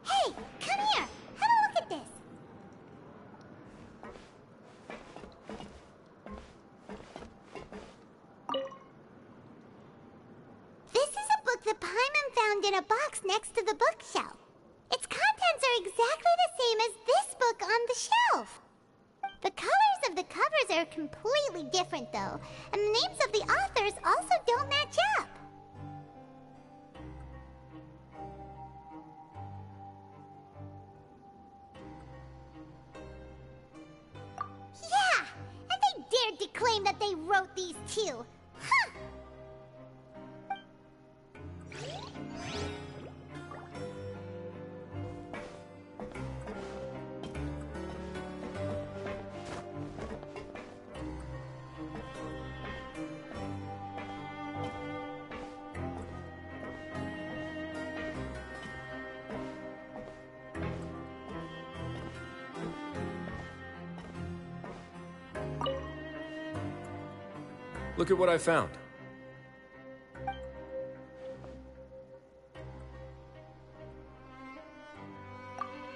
Hey, come here. Have a look at this. This is a book that Paimon found in a box next to the bookshelf. Its contents are exactly the same as this book on the shelf. The colors of the covers are completely different, though, and the names of the authors also don't match up. Yeah, and they dared to claim that they wrote these too. Huh! Look at what I found.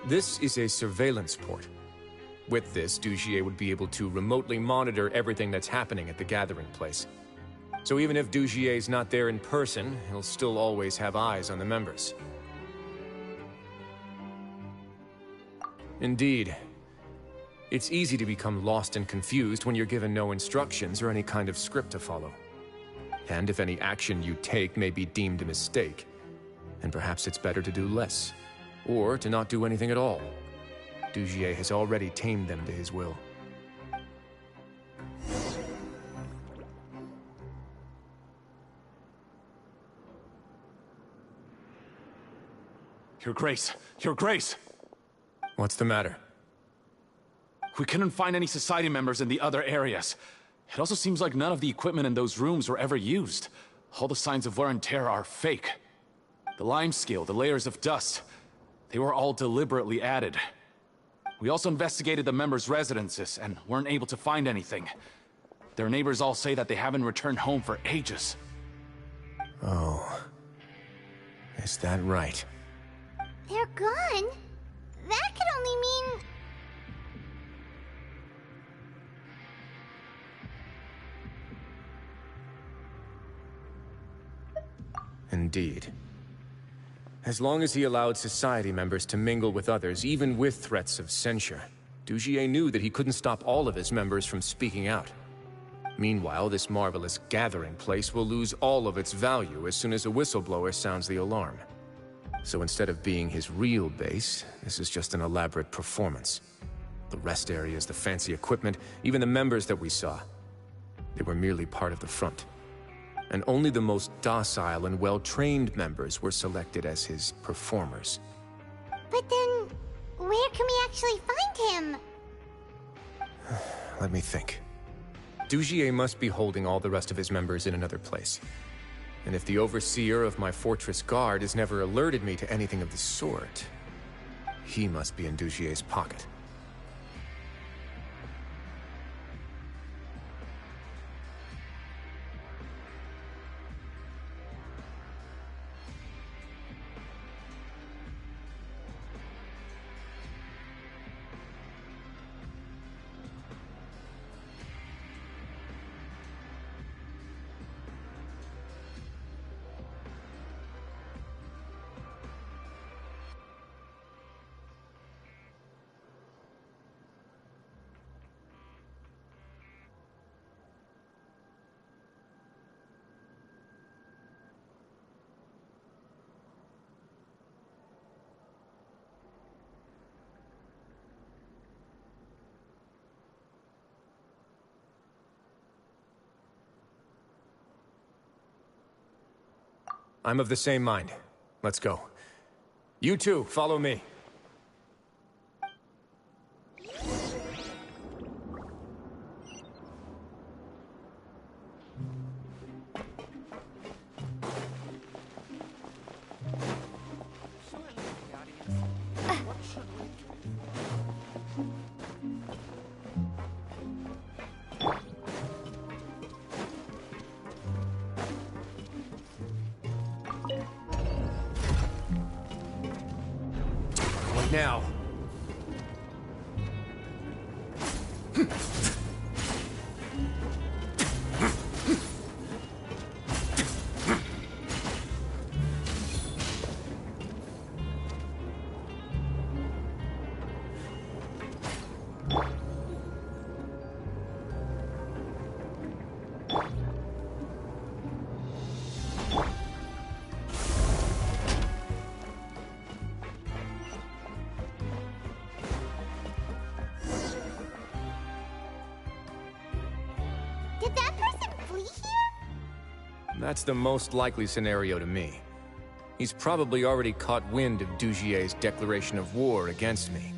This is a surveillance port. With this, Dugier would be able to remotely monitor everything that's happening at the gathering place. So even if Dugier's not there in person, he'll still always have eyes on the members. Indeed. It's easy to become lost and confused when you're given no instructions or any kind of script to follow. And if any action you take may be deemed a mistake, then perhaps it's better to do less, or to not do anything at all. Dugier has already tamed them to his will. Your Grace! Your Grace! What's the matter? We couldn't find any Society members in the other areas. It also seems like none of the equipment in those rooms were ever used. All the signs of wear and tear are fake. The lime scale, the layers of dust, they were all deliberately added. We also investigated the members' residences and weren't able to find anything. Their neighbors all say that they haven't returned home for ages. Oh. Is that right? They're gone? That could only mean... Indeed. As long as he allowed Society members to mingle with others, even with threats of censure, Dugier knew that he couldn't stop all of his members from speaking out. Meanwhile, this marvelous gathering place will lose all of its value as soon as a whistleblower sounds the alarm. So instead of being his real base, this is just an elaborate performance. The rest areas, the fancy equipment, even the members that we saw. They were merely part of the front. And only the most docile and well-trained members were selected as his performers. But then, where can we actually find him? Let me think. Dugier must be holding all the rest of his members in another place. And if the overseer of my fortress guard has never alerted me to anything of the sort, he must be in Dugier's pocket. I'm of the same mind. Let's go. You two, follow me. Now. Did that person flee here? That's the most likely scenario to me. He's probably already caught wind of Dugier's declaration of war against me.